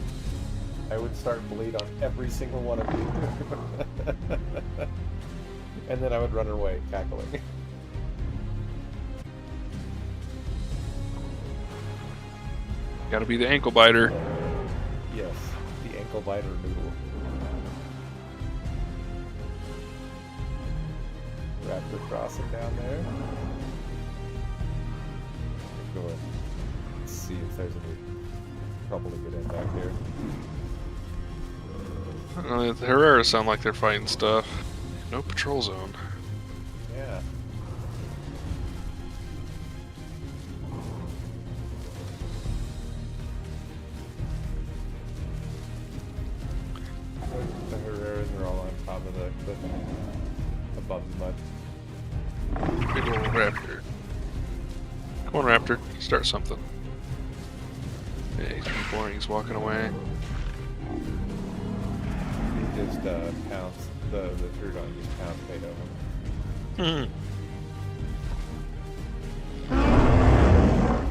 I would start bleed on every single one of you. And then I would run away, cackling. Gotta be the ankle biter. Yes, the ankle biter noodle. Raptor crossing down there. Go ahead. Let's see if there's any trouble to get in back here. The Herrera sound like they're fighting stuff. No patrol zone. Yeah. The Herreras are all on top of the cliff above the mud. Big old raptor. Come on, Raptor. Start something. Yeah, he's being boring. He's walking away. He just pounds the Trudon just pounds fate over him.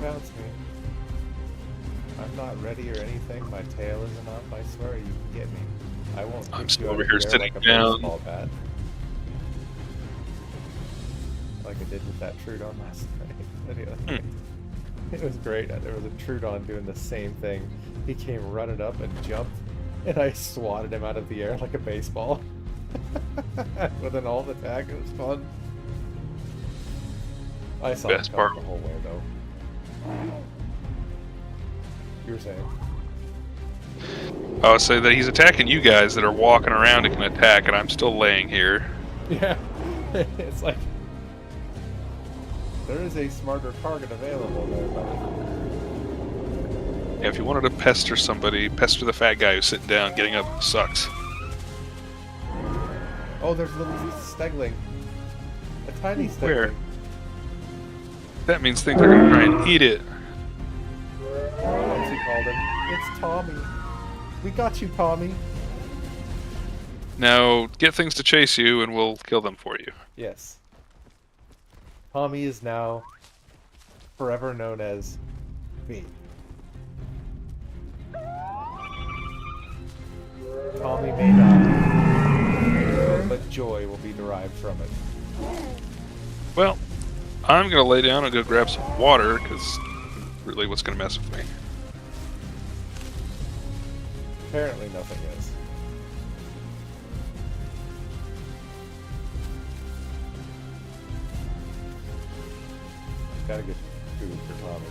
Pounds me. I'm not ready or anything. My tail isn't up. I swear you can get me. I won't. I'm kick still you out over of here the air sitting like a down. baseball bat. Like I did with that Trudon last night. It was great. There was a Trudon doing the same thing. He came running up and jumped, and I swatted him out of the air like a baseball. With an alt attack, it was fun. I saw him Best coming part. the whole way, though. You were saying? I would say that he's attacking you guys that are walking around and can attack, and I'm still laying here. Yeah. It's like... there is a smarter target available there, buddy. Yeah, if you wanted to pester somebody, pester the fat guy who's sitting down. Getting up sucks. Oh, there's a little Stegling. A tiny Stegling. Where? That means things are gonna try and eat it. What's he called him? It's Tommy. We got you, Tommy. Now, get things to chase you, and we'll kill them for you. Yes. Tommy is now forever known as me. Tommy may die, but joy will be derived from it. Well, I'm gonna lay down and go grab some water, because really what's gonna mess with me? Apparently nothing is. Gotta get food for Tommy.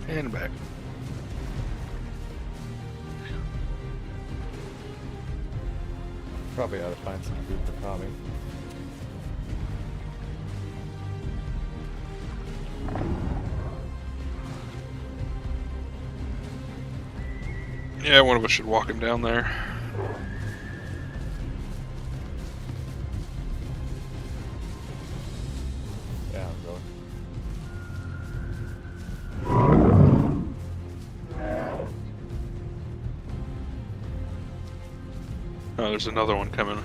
And back. Probably ought to find some food for Tommy. Yeah, one of us should walk him down there. Yeah, I'm going. Oh, there's another one coming.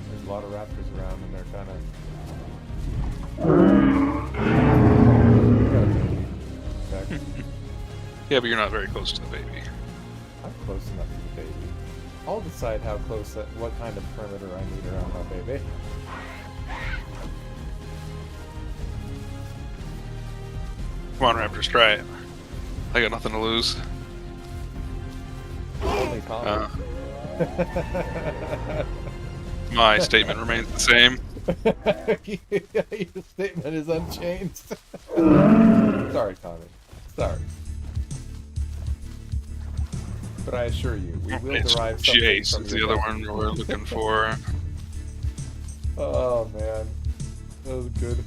There's a lot of raptors around and they're kind of Yeah, but you're not very close to the baby. I'm close enough to the baby. I'll decide how close, what kind of perimeter I need around my baby. Come on, Raptors, try it. I got nothing to lose. Only Tommy. My statement remains the same. Your statement is unchanged. Sorry, Tommy. Sorry. But I assure you, we will It's derive something Jace from is your the other death. one we're looking for. Oh, man. That was good.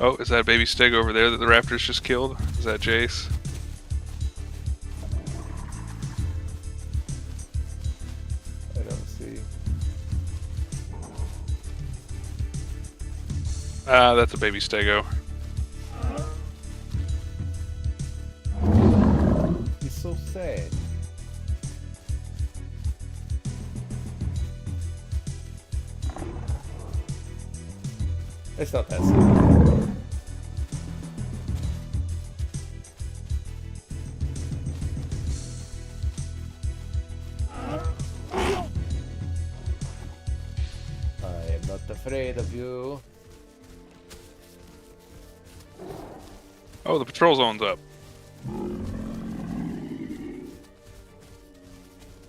Oh, is that baby Stig over there that the Raptors just killed? Is that Jace? I don't see. Ah, that's a baby Stego. He's so sad. It's not that sad. I am not afraid of you. Oh, the patrol zone's up.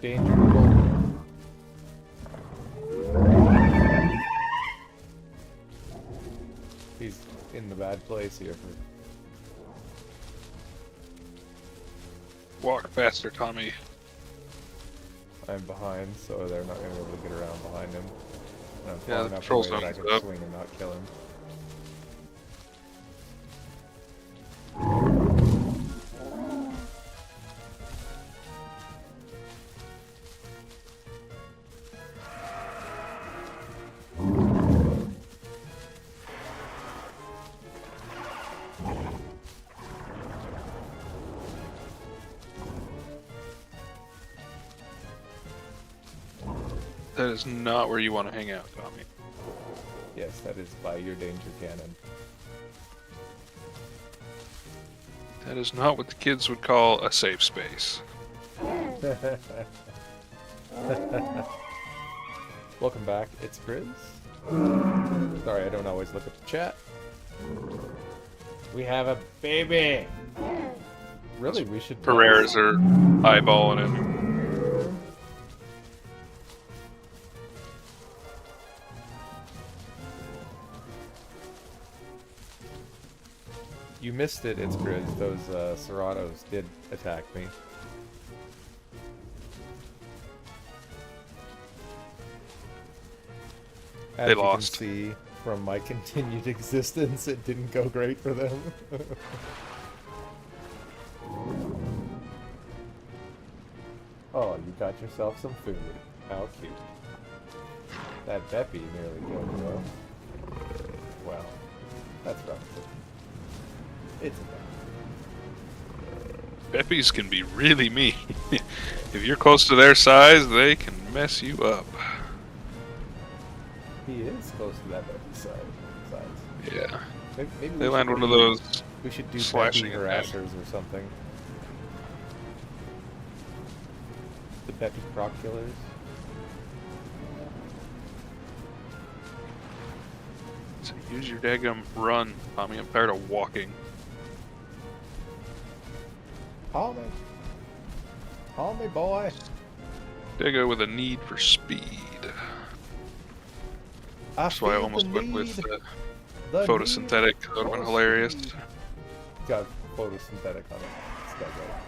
Danger Bull. He's in the bad place here. Walk faster, Tommy. I'm behind, so they're not going to be able to get around behind him. And I'm Yeah, far the enough patrol away that I zone's can up. swing and not kill him. That is not where you want to hang out, Tommy. Yes, that is by your danger cannon. That is not what the kids would call a safe space. Welcome back, it's Grizz. Sorry, I don't always look at the chat. We have a baby! Really, we should... Pereiras are eyeballing him. You missed it, it's Grizz. Those Seratos did attack me. As They you lost. can see from my continued existence, it didn't go great for them. Oh, you got yourself some food. How cute. That Beppy nearly killed you, though. Well, that's relative. It's a Beppies can be really mean. If you're close to their size, they can mess you up. He is close to that Beppy size. Yeah. Maybe They we land should one of do- those. We should do slashing Beppy attack. harassers or something. The Beppy croc killers. So use your daggum run, Tommy. I'm tired of walking. Call me. Call me, boy. Dago with a need for speed. That's why I almost went with the photosynthetic. That would have been hilarious. Got photosynthetic on it. It's got that.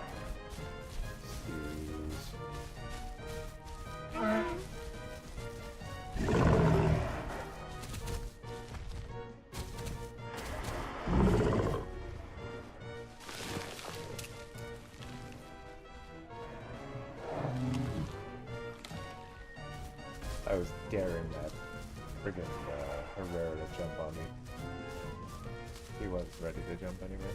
I was daring that friggin' Herrera to jump on me. He was ready to jump anyway.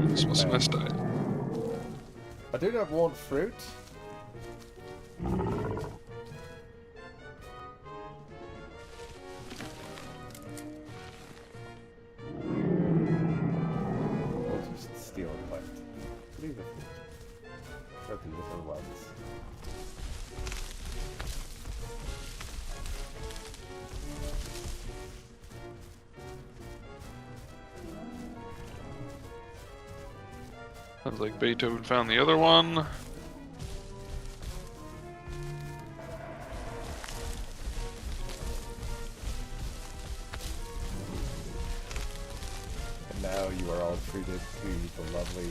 This was messed up. I do not want fruit. We'll just steal and plant. Leave the food. Start the other ones. Sounds like Beethoven found the other one. And now you are all treated to the lovely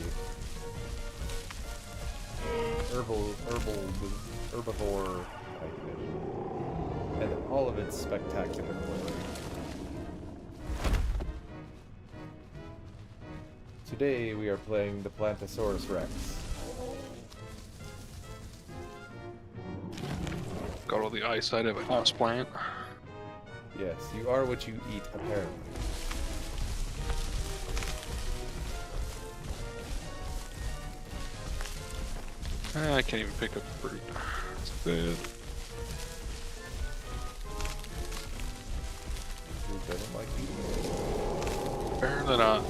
herbivore type dish. And all of its spectacular glory. Today we are playing the Plantosaurus Rex. Got all the eyesight of a houseplant. Yes, you are what you eat, apparently. I can't even pick up fruit. It's bad. Who doesn't like eating? Apparently not.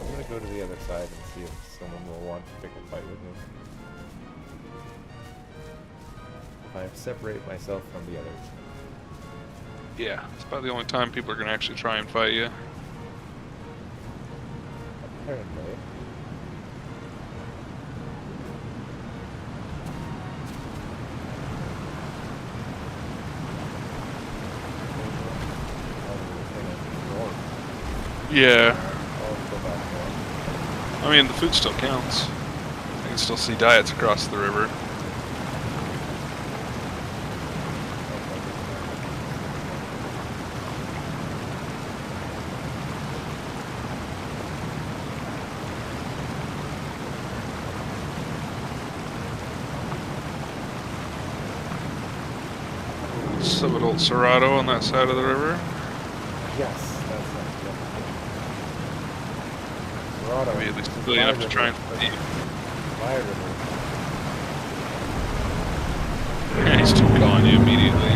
I'm gonna go to the other side and see if someone will want to pick a fight with me. If I separate myself from the others. Yeah, it's about the only time people are gonna actually try and fight you. Apparently. Yeah, I'll go back north. I mean the food still counts. I can still see diets across the river. Some adult Serato on that side of the river. Yes, that's it. Serato. I mean, at least really enough to try and eat. My river. Yeah, he's still calling you immediately.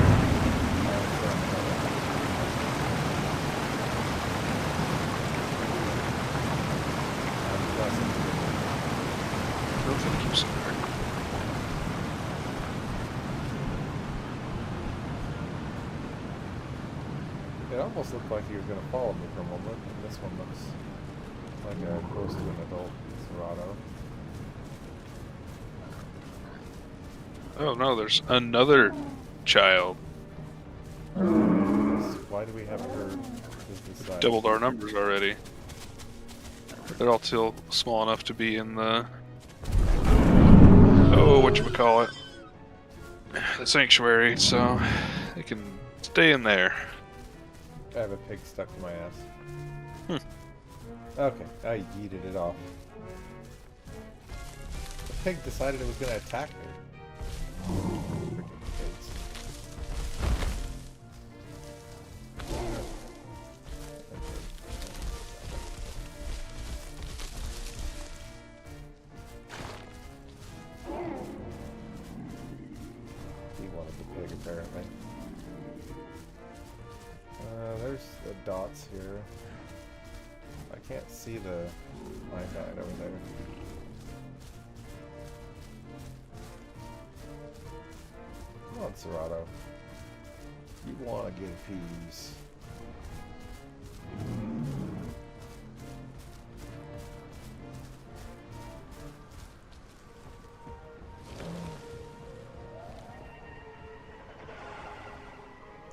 I don't think he's there. It almost looked like he was going to follow me for a moment, and this one looks like close to an adult Serato. Oh no, there's another child. Why do we have her this size? Doubled our numbers already. They're all still small enough to be in the... Oh, whatchamacallit. The sanctuary, so they can stay in there. I have a pig stuck to my ass. Okay, I yeeted it off. The pig decided it was going to attack me. Freaking pigs. He wanted the pig, apparently. There's the dots here. I can't see the eyesight over there. Come on, Serato. You want to get peas.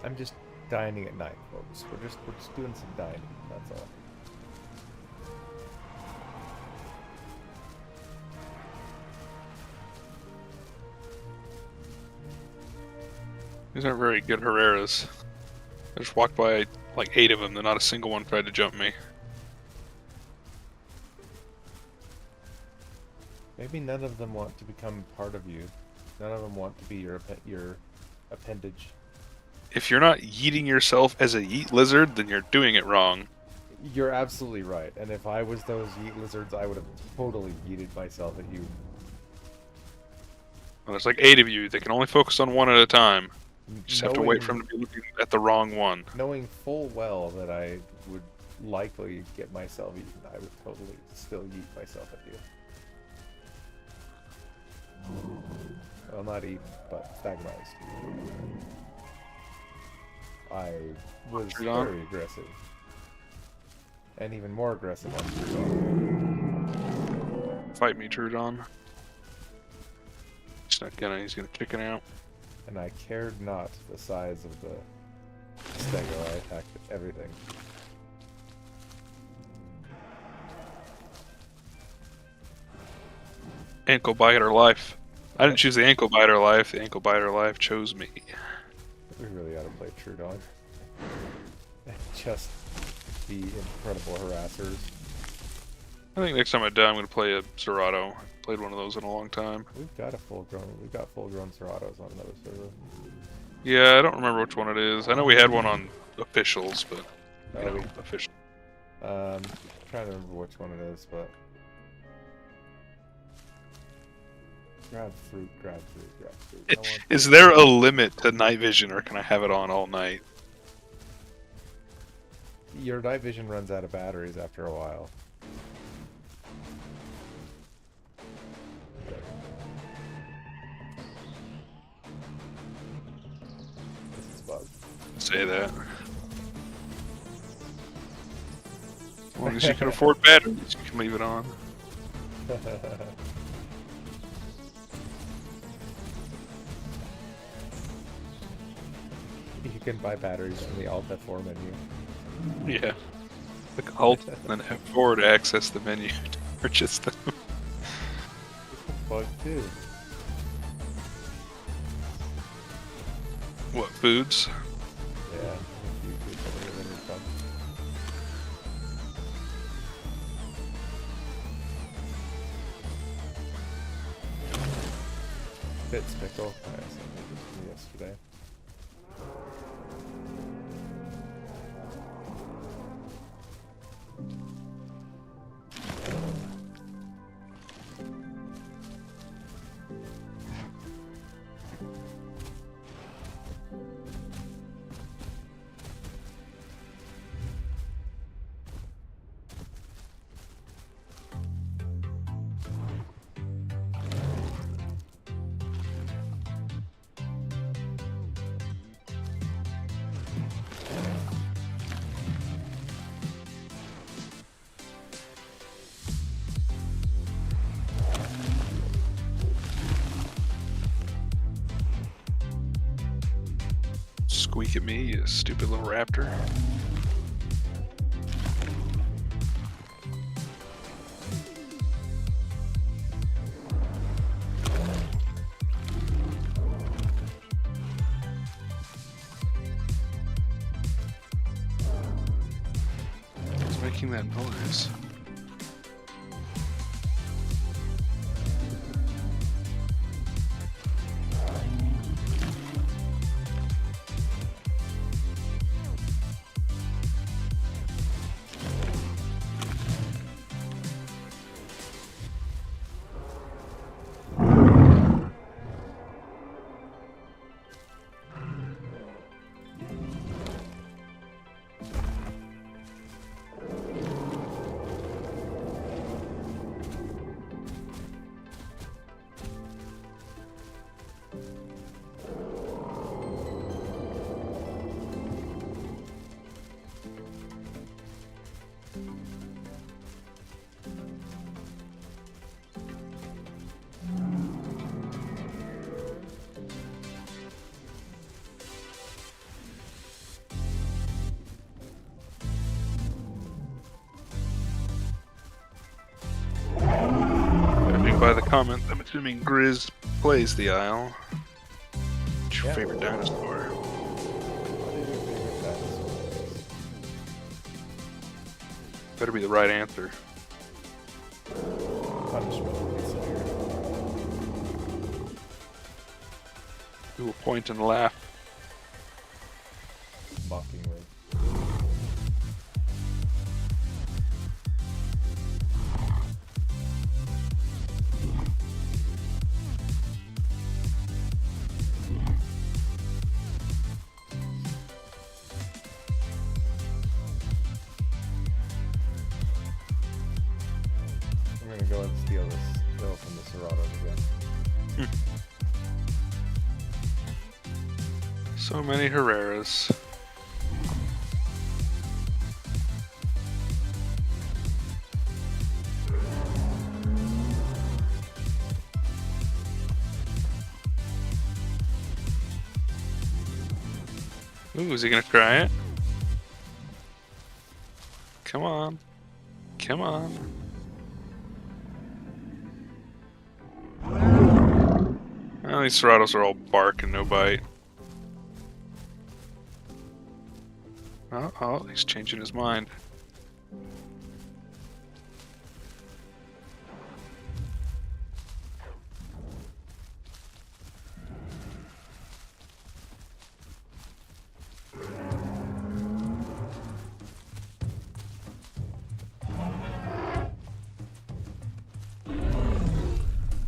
I'm just dining at night, folks. We're just doing some dining. That's all. These aren't very good Herreras. I just walked by like 8 of them, and not a single one tried to jump me. Maybe none of them want to become part of you. None of them want to be your appendage. If you're not yeeting yourself as a yeet lizard, then you're doing it wrong. You're absolutely right. And if I was those yeet lizards, I would have totally yeeted myself at you. Well, there's like 8 of you. They can only focus on one at a time. You just have to wait Knowing- for them to be looking at the wrong one. Knowing full well that I would likely get myself eaten, I would totally still yeet myself at you. Well, not eaten, but stagmized. I was Trudon? very aggressive. And even more aggressive on Trudon. Fight me, Trudon. He's not gonna. He's gonna chicken out. And I cared not the size of the stego. I attacked everything. Ankle biter life. I didn't choose the ankle biter life. The ankle biter life chose me. We really ought to play Trudon. And just be incredible harassers. I think next time I'm done, I'm gonna play a Zerato. Played one of those in a long time. We've got full-grown Seratos on another server. Yeah, I don't remember which one it is. I know we had one on officials, but you know, official. Trying to remember which one it is, but grab fruit. No one- Is there a limit to night vision, or can I have it on all night? Your night vision runs out of batteries after a while. This is bugged. Say that. As long as you can afford batteries, you can leave it on. You can buy batteries from the Alt F4 menu. Yeah. Click Alt and then F4 to access the menu to purchase them. This one's bugged too. What, foods? Yeah. You could put it in your phone. Fitz pickle. I sent this from yesterday. Squeak at me, you stupid little raptor. What's making that noise? Judging by the comment, I'm assuming Grizz plays the Isle. What's your Yeah. favorite dinosaur? What is your favorite dinosaur? Better be the right answer. Punishment would be severe. We will point and laugh. Mockingly. steal from the Seratos again. So many Herreras. Ooh, is he gonna try it? Come on. Come on. Well, these Seratos are all bark and no bite. Oh, he's changing his mind.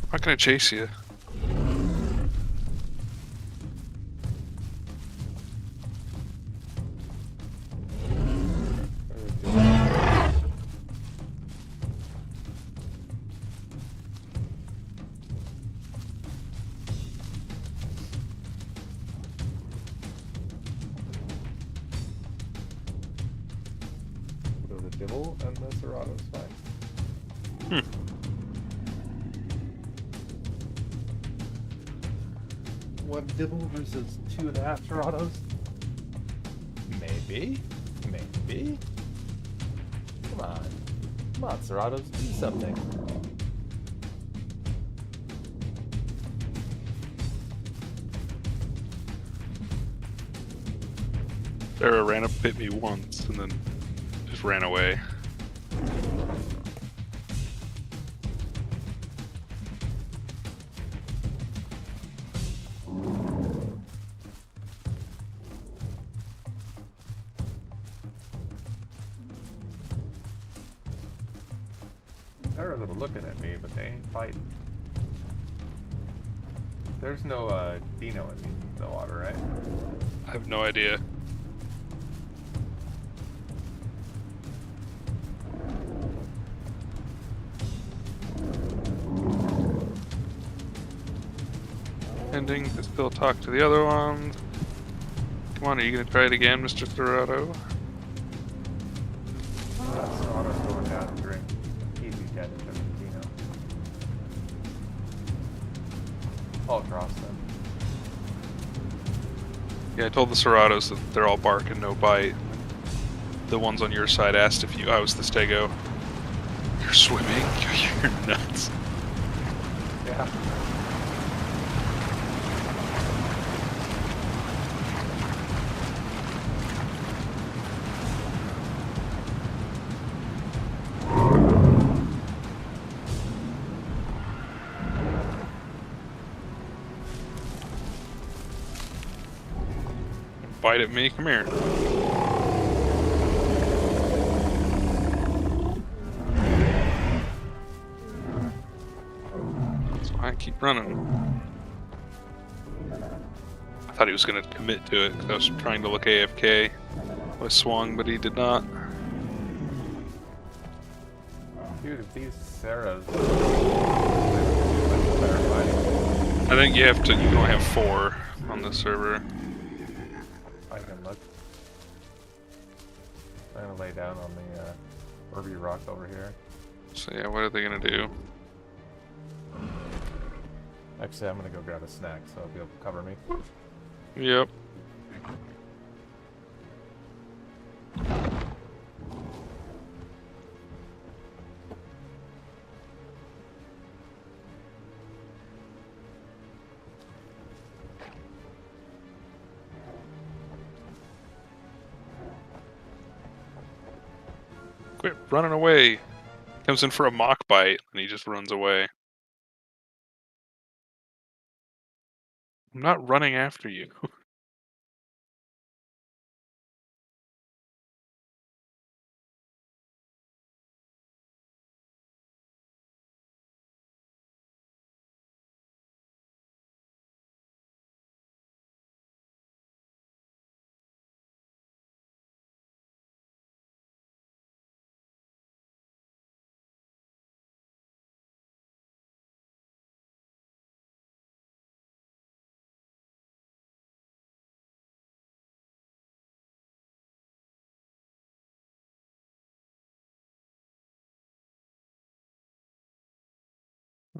I'm not gonna chase you. So the Dibble and the Seratos, fine. One Dibble versus 2.5 Seratos? Maybe. Maybe. Come on. Come on, Seratos, do something. Sarah ran up, bit me once, and then just ran away. They're looking at me, but they ain't fighting. There's no Dino in the water, right? I have no idea. Ending to still talk to the other ones. Come on, are you gonna try it again, Mr. Serato? Serato's going down to drink. He'd be dead if there was Dino. All across them. Yeah, I told the Seratos that they're all bark and no bite. The ones on your side asked if I was the Stego. You're swimming? You're nuts. Yeah. Bite at me? Come here. That's why I keep running. I thought he was going to commit to it because I was trying to look AFK. I swung, but he did not. Dude, if these Sarahs better fighting. I think you have to. You can only have 4 on this server. I can look. I'm gonna lay down on the Irby rock over here. So yeah, what are they gonna do? Actually, I'm gonna go grab a snack so I'll be able to cover me. Yep. Quit running away. Comes in for a mock bite and he just runs away. I'm not running after you.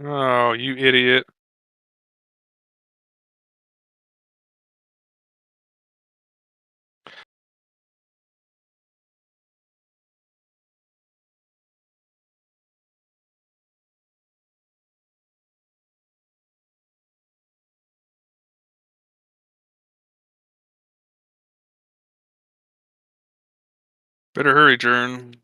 Oh, you idiot. Better hurry, Jern.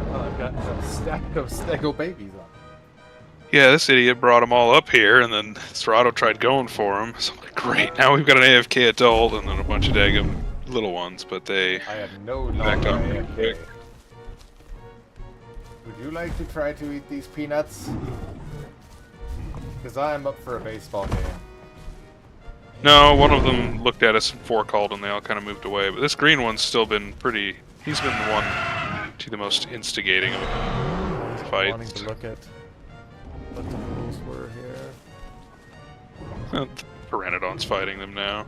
Oh, I've got a stack of Stego babies on. Yeah, this idiot brought them all up here, and then Serato tried going for him. So I'm like, great, now we've got an AFK adult and then a bunch of daggum little ones, but they... I have no Backed longer up real AFK. quick. Would you like to try to eat these peanuts? Because I am up for a baseball game. No, one of them looked at us and forecalled, and they all kind of moved away. But this green one's still been pretty... He's been the one to the most instigating of Wanting fights. to look at what the rules were here. Pteranodon's fighting them now.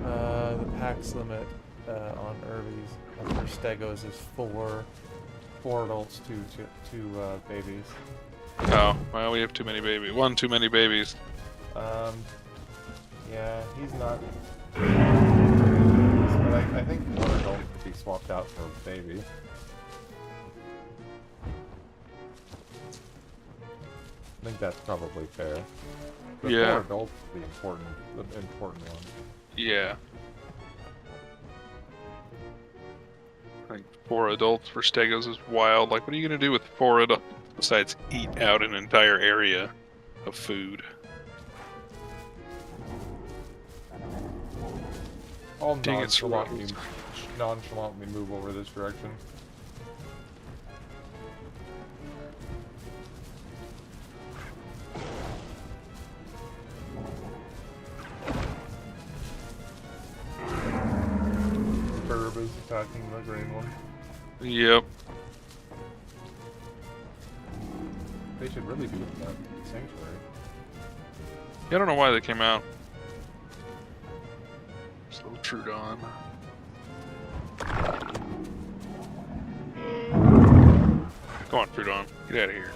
The pax limit on Irby's for Stegos is four adults, two babies. Oh, well, we have too many babies. One too many babies. Yeah, he's not. But I think one adult could be swapped out for a baby. I think that's probably fair. But Yeah. 4 adults is the important one. Yeah. I think 4 adults for Stegos is wild. Like, what are you going to do with 4 adults besides eat out an entire area of food? I'll Dang it, nonchalantly move over this direction. Burb is attacking the green one. Yep. They should really be in that sanctuary. Yeah, I don't know why they came out. Just a little Trudon. Go on, Trudon. Get out of here.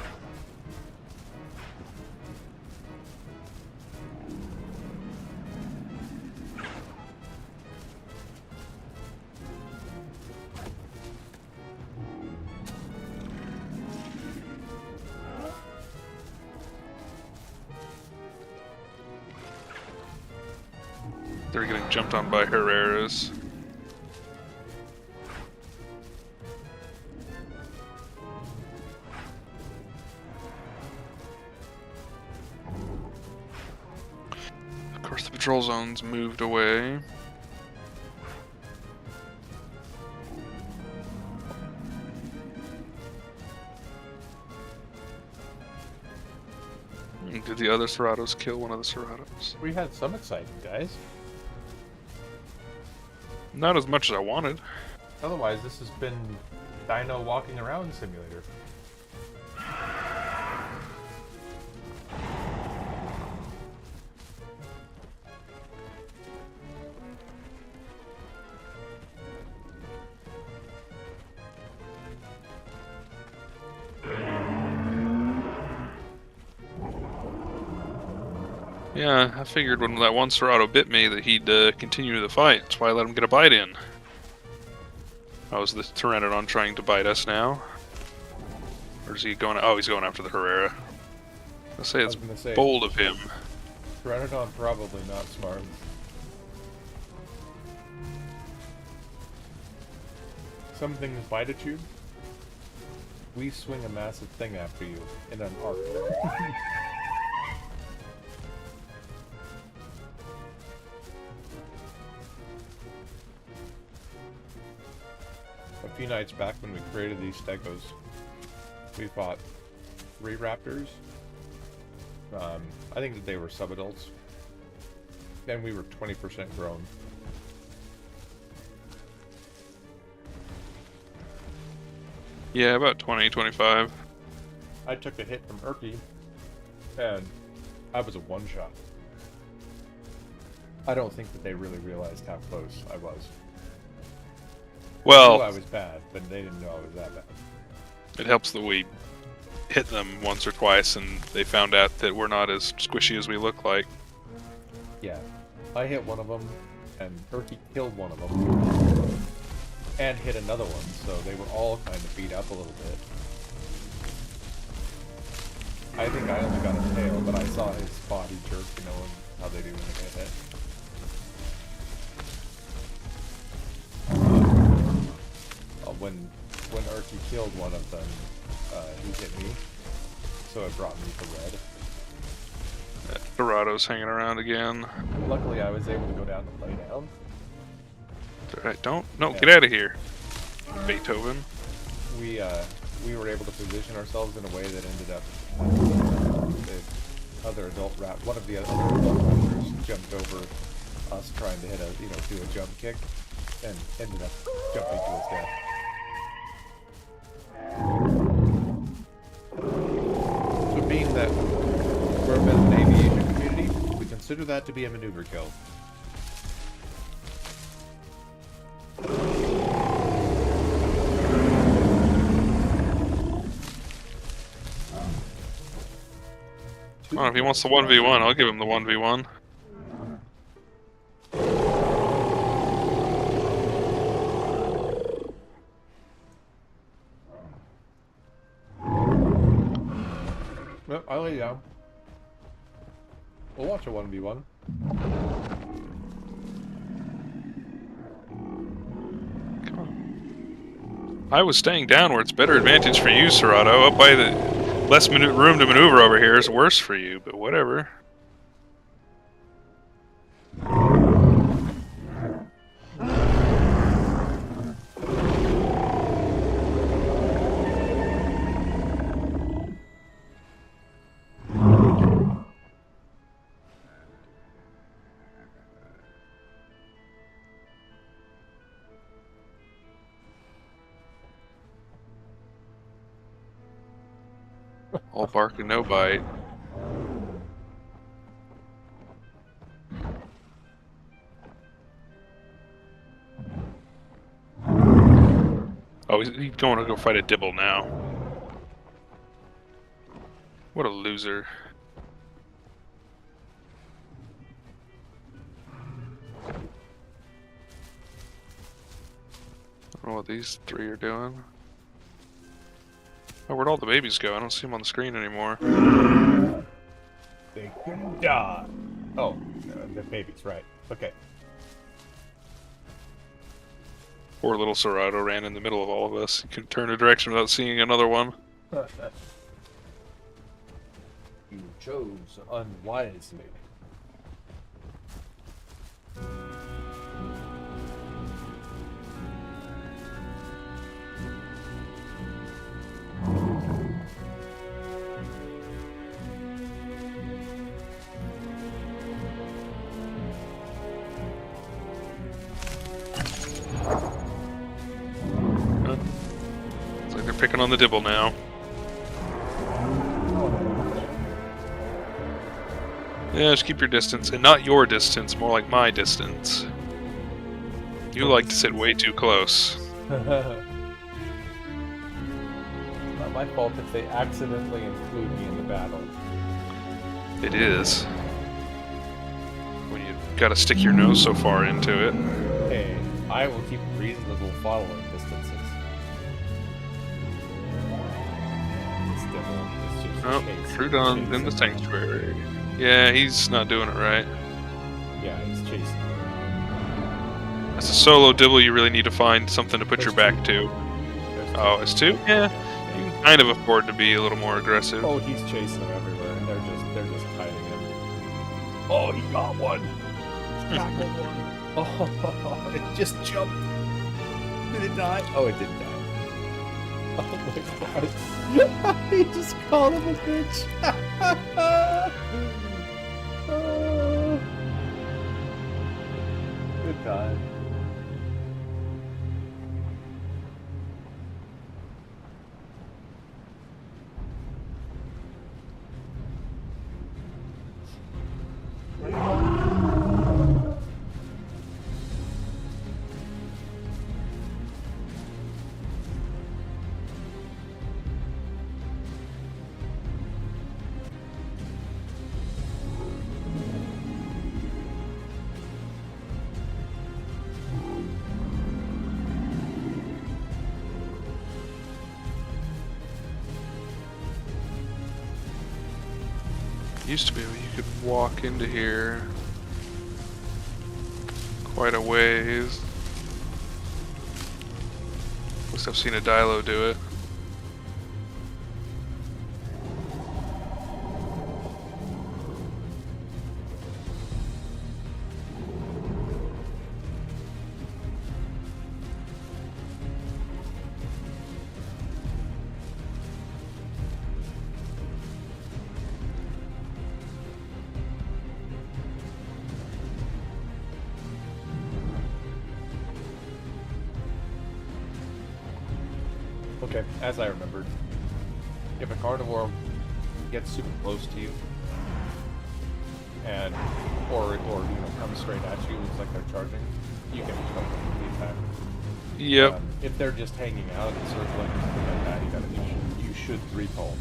They're getting jumped on by Herreras. Of course, the patrol zone's moved away. Did the other Seratos kill one of the Seratos? We had some excitement, guys. Not as much as I wanted. Otherwise, this has been Dino Walking Around Simulator. Yeah, I figured when that one Serato bit me that he'd continue the fight. That's why I let him get a bite in. Oh, is the Pteranodon trying to bite us now? Or is he going... Oh, he's going after the Herrera. I say it's bold of him. Pteranodon probably not smart. Some things bite at you. We swing a massive thing after you in an arc. A few nights back when we created these Stegos, we fought 3 raptors, I think that they were sub-adults. And we were 20% grown. Yeah, about 20, 25. I took a hit from Erky, and I was a one-shot. I don't think that they really realized how close I was. They knew I Well, was bad, but they didn't know I was that bad. it helps that we hit them once or twice and they found out that we're not as squishy as we look like. Yeah. I hit one of them, and Erky killed one of them. And hit another one, so they were all kind of beat up a little bit. I think I only got a tail, but I saw his body jerk, you know, and how they do when they get hit. When Erky killed one of them, he hit me, so it brought me to red. Dorado's hanging around again. Luckily, I was able to go down and lay down. Alright, no, Yeah. get out of here, Beethoven. We were able to position ourselves in a way that ended up the other adult rat. One of the other adult raptors jumped over us trying to hit do a jump kick, and ended up jumping to his death. So, being that we're a bit of an aviation community, we consider that to be a maneuver kill. Oh, if he wants the 1v1, I'll give him the 1v1. Yep, I'll lay down. We'll watch a 1v1. I was staying down where it's better advantage for you, Serato. Up by the less room to maneuver over here is worse for you, but whatever. All bark and no bite. Oh, he's going to go fight a Dibble now. What a loser. I don't know what these three are doing. Oh, where'd all the babies go? I don't see them on the screen anymore. They can die. Oh, the babies, right. Okay. Poor little Serato ran in the middle of all of us. He couldn't turn a direction without seeing another one. You chose unwisely. It's like they're picking on the Dibble now. Yeah, just keep your distance. And not your distance, more like my distance. You like to sit way too close. Not my fault if they accidentally include me in the battle. It is. When you gotta stick your nose so far into it. Hey, I will keep reasonable following distances. This devil is just Oh, chasing, Trudon's in the chasing. sanctuary. Yeah, he's not doing it right. Yeah, he's chasing. As a solo Dibble, you really need to find something to put your back to. There's Oh, it's two? Yeah, you can kind of afford to be a little more aggressive. Oh, he's chasing them everywhere, and they're just hiding him. Oh, he got one. Tackled one. Oh, it just jumped. Did it die? Oh, it didn't die. Oh my god. He just called him a bitch. Used to be you could walk into here quite a ways. At least I've seen a Dilo do it. Okay, as I remembered, if a carnivore gets super close to you, and or comes straight at you, looks like they're charging, you can totally attack. Yep. If they're just hanging out and circling or something like that, you should three-pole.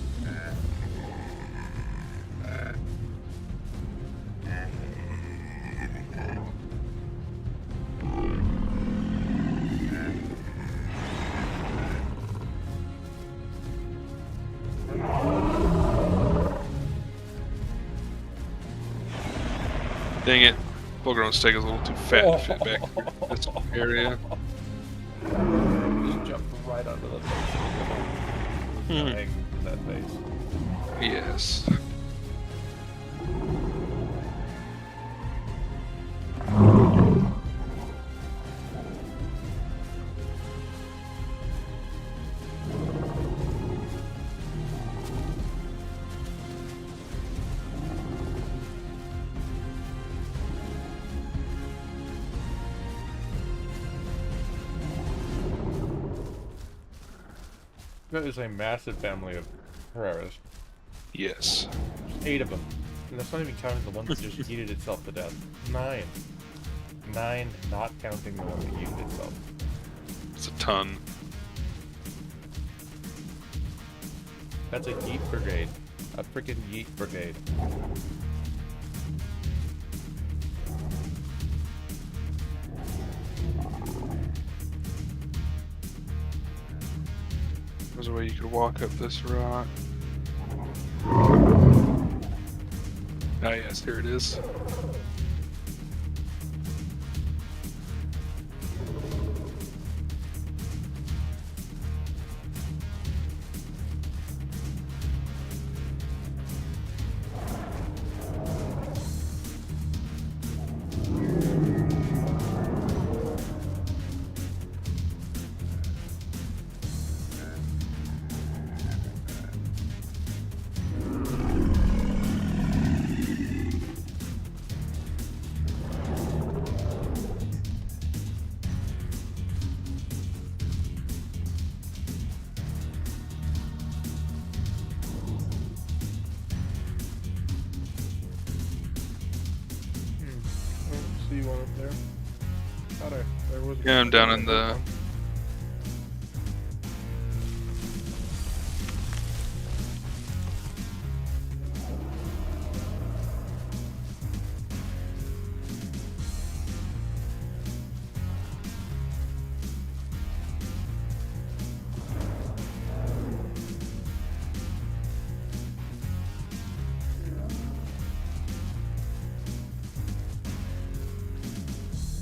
Dang it. Full-grown steak is a little too fat to fit back in this area. Just jump right onto the face. Hang from that face. Yes. That is a massive family of Herreras. Yes. There's 8 of them. And that's not even counting the one that just eated itself to death. 9. 9, not counting the one that eated itself. It's a ton. That's a yeet brigade. A freaking yeet brigade. There's a way you could walk up this rock. Ah, yes, here it is. See one up there. There was Yeah, I'm down in the...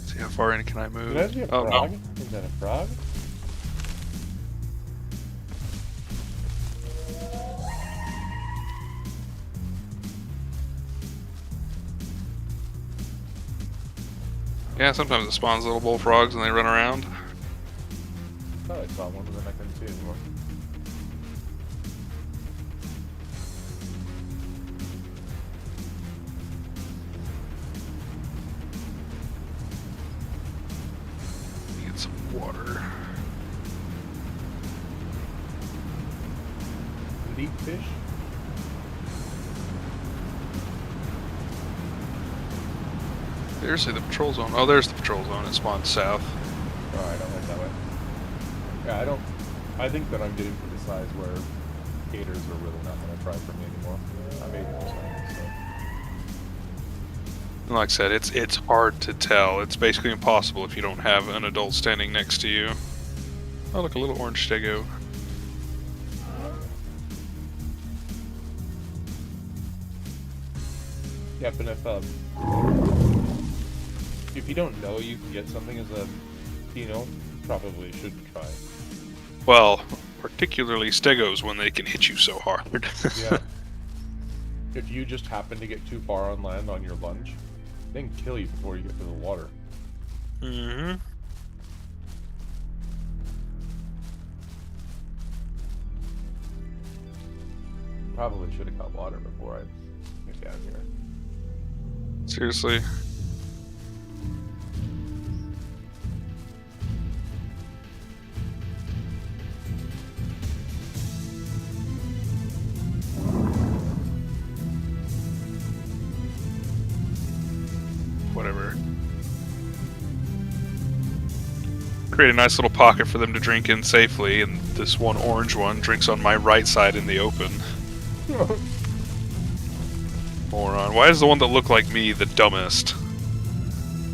See how far in can I move? Did that be a Oh, frog? no. Is that a frog? Yeah, sometimes it spawns little bullfrogs and they run around. I thought I saw one, but then I couldn't see it anymore. Get some water. Deep fish? Seriously, the patrol zone. Oh, there's the patrol zone. It spawns south. Oh, I don't like that way. Yeah, I think that I'm getting to the size where gators are really not going to try for me anymore. I'm 8%, so. And like I said, it's hard to tell. It's basically impossible if you don't have an adult standing next to you. Oh, look, a little orange stego. Yeah, but if you don't know you can get something as a Dino, probably shouldn't try. Well, particularly Stegos when they can hit you so hard. Yeah. If you just happen to get too far on land on your lunge, they can kill you before you get to the water. Mm-hmm. Probably should have got water before I get down here. Seriously. Whatever. Create a nice little pocket for them to drink in safely, and this one orange one drinks on my right side in the open. Moron. Why is the one that looked like me the dumbest?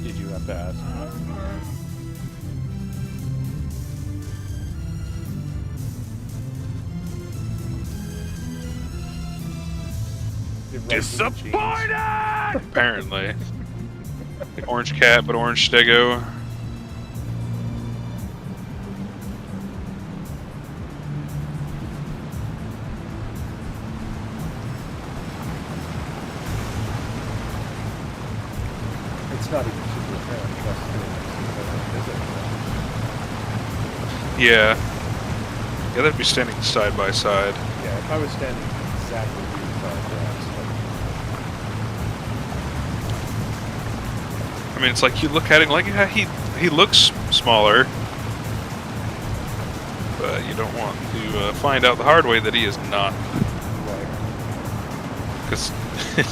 Did you have to ask? Disappointed! Apparently. Orange cat, but orange stego. It's not even super apparent. Is it? Yeah. Yeah, they'd be standing side by side. Yeah, if I was standing exactly here, I mean, it's like you look at him like yeah, he looks smaller, but you don't want to find out the hard way that he is not. right. Because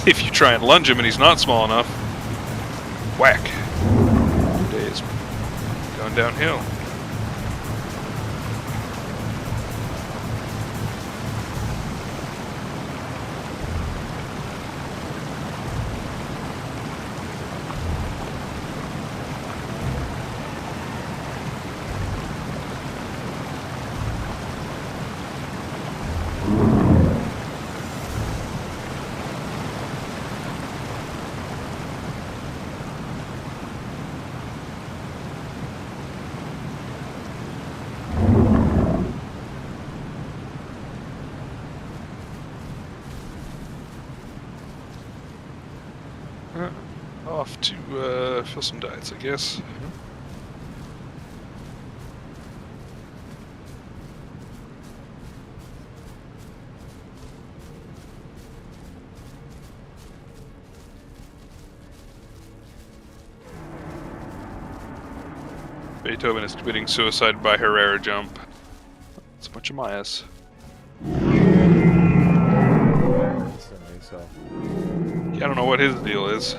if you try and lunge him and he's not small enough, whack. Days going downhill. Off to fill some diets, I guess. Beethoven is committing suicide by Herrera jump. It's a bunch of Mayas. Instantly, so. Yeah, I don't know what his deal is.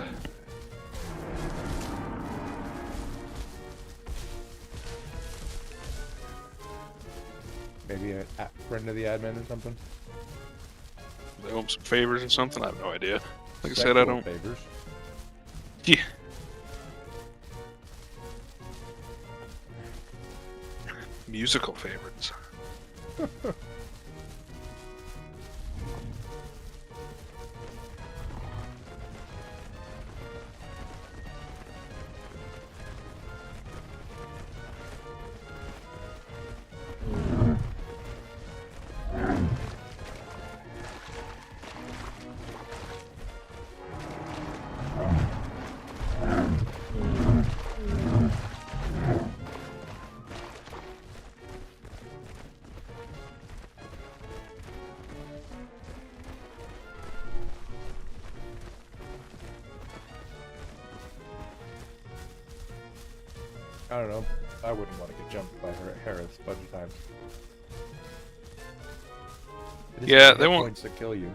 Maybe a friend of the admin or something. They owe him some favors or something. I have no idea. Like I said, I don't. Favors. Yeah. Musical favorites. I don't know. I wouldn't want to get jumped by Harris a bunch of times. It is Yeah, the they hit won't- points that kill you.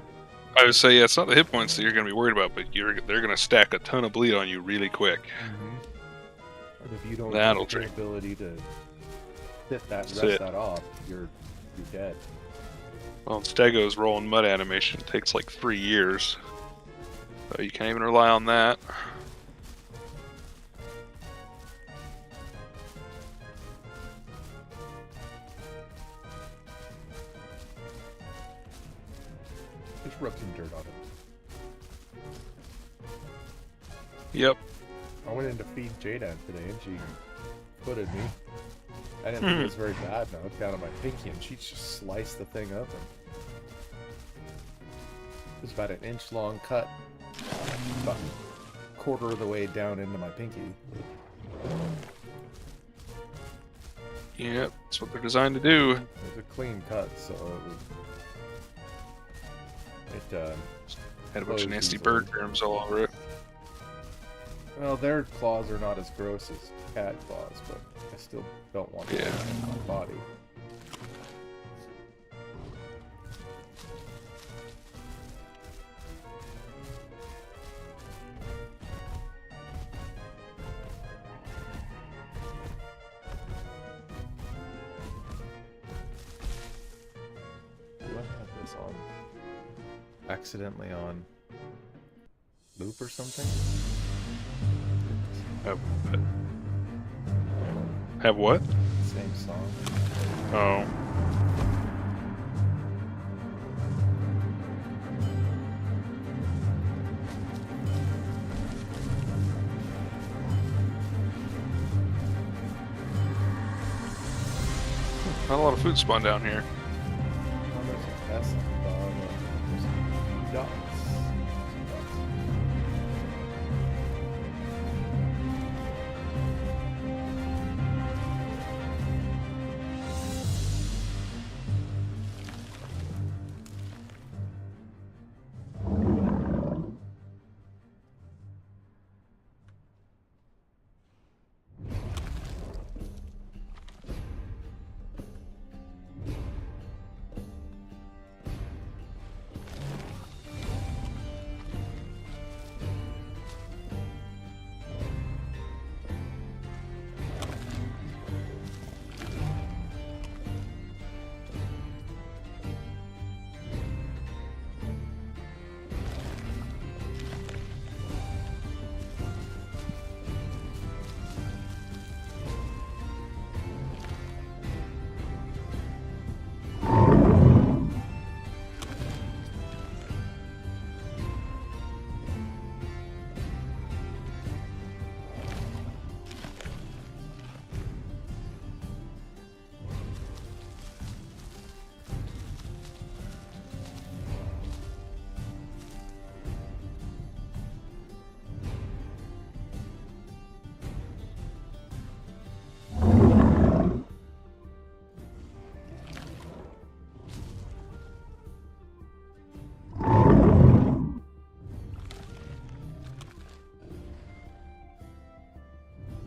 I would say, yeah, it's not the hit points that you're going to be worried about, but they're going to stack a ton of bleed on you really quick. And if you don't That'll have the drink. ability to rest Sit. that off, you're dead. Well, Stego's rolling mud animation takes like 3 years. So you can't even rely on that. Just rub some dirt on it. Yep. I went in to feed Jada today, and she footed me. I didn't think it was very bad. And I looked down at my pinky, and she just sliced the thing up, and it was about an inch long cut, about a quarter of the way down into my pinky. Yep. That's what they're designed to do. It was a clean cut, so it Had a bunch of closed nasty easily. bird germs all over it. Well, their claws are not as gross as cat claws, but I still don't want them Yeah. on my body. Do I have this on? Accidentally on loop or something? Have what? Same song. Oh. Not a lot of food spawn down here. Oh, there's an S on the bottom. There's dots.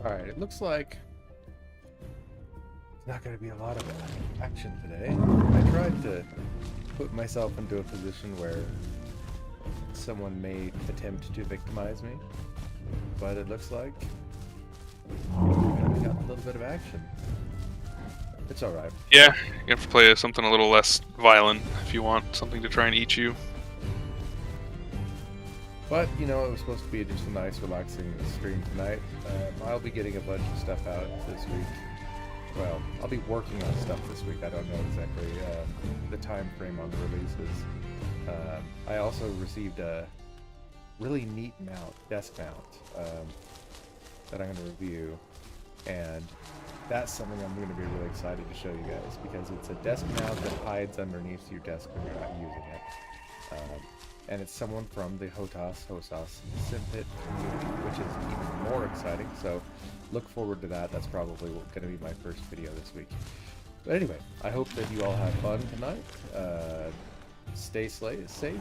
Alright, it looks like it's not going to be a lot of action today. I tried to put myself into a position where someone may attempt to victimize me, but it looks like we got a little bit of action. It's alright. Yeah, you have to play something a little less violent if you want something to try and eat you. But, you know, it was supposed to be just a nice, relaxing stream tonight. I'll be getting a bunch of stuff out this week. Well, I'll be working on stuff this week. I don't know exactly the time frame on the releases. I also received a really neat desk mount, that I'm going to review. And that's something I'm going to be really excited to show you guys, because it's a desk mount that hides underneath your desk when you're not using it. And it's someone from the Hotas Simpit community, which is even more exciting. So look forward to that. That's probably going to be my first video this week. But anyway, I hope that you all have fun tonight. Stay safe.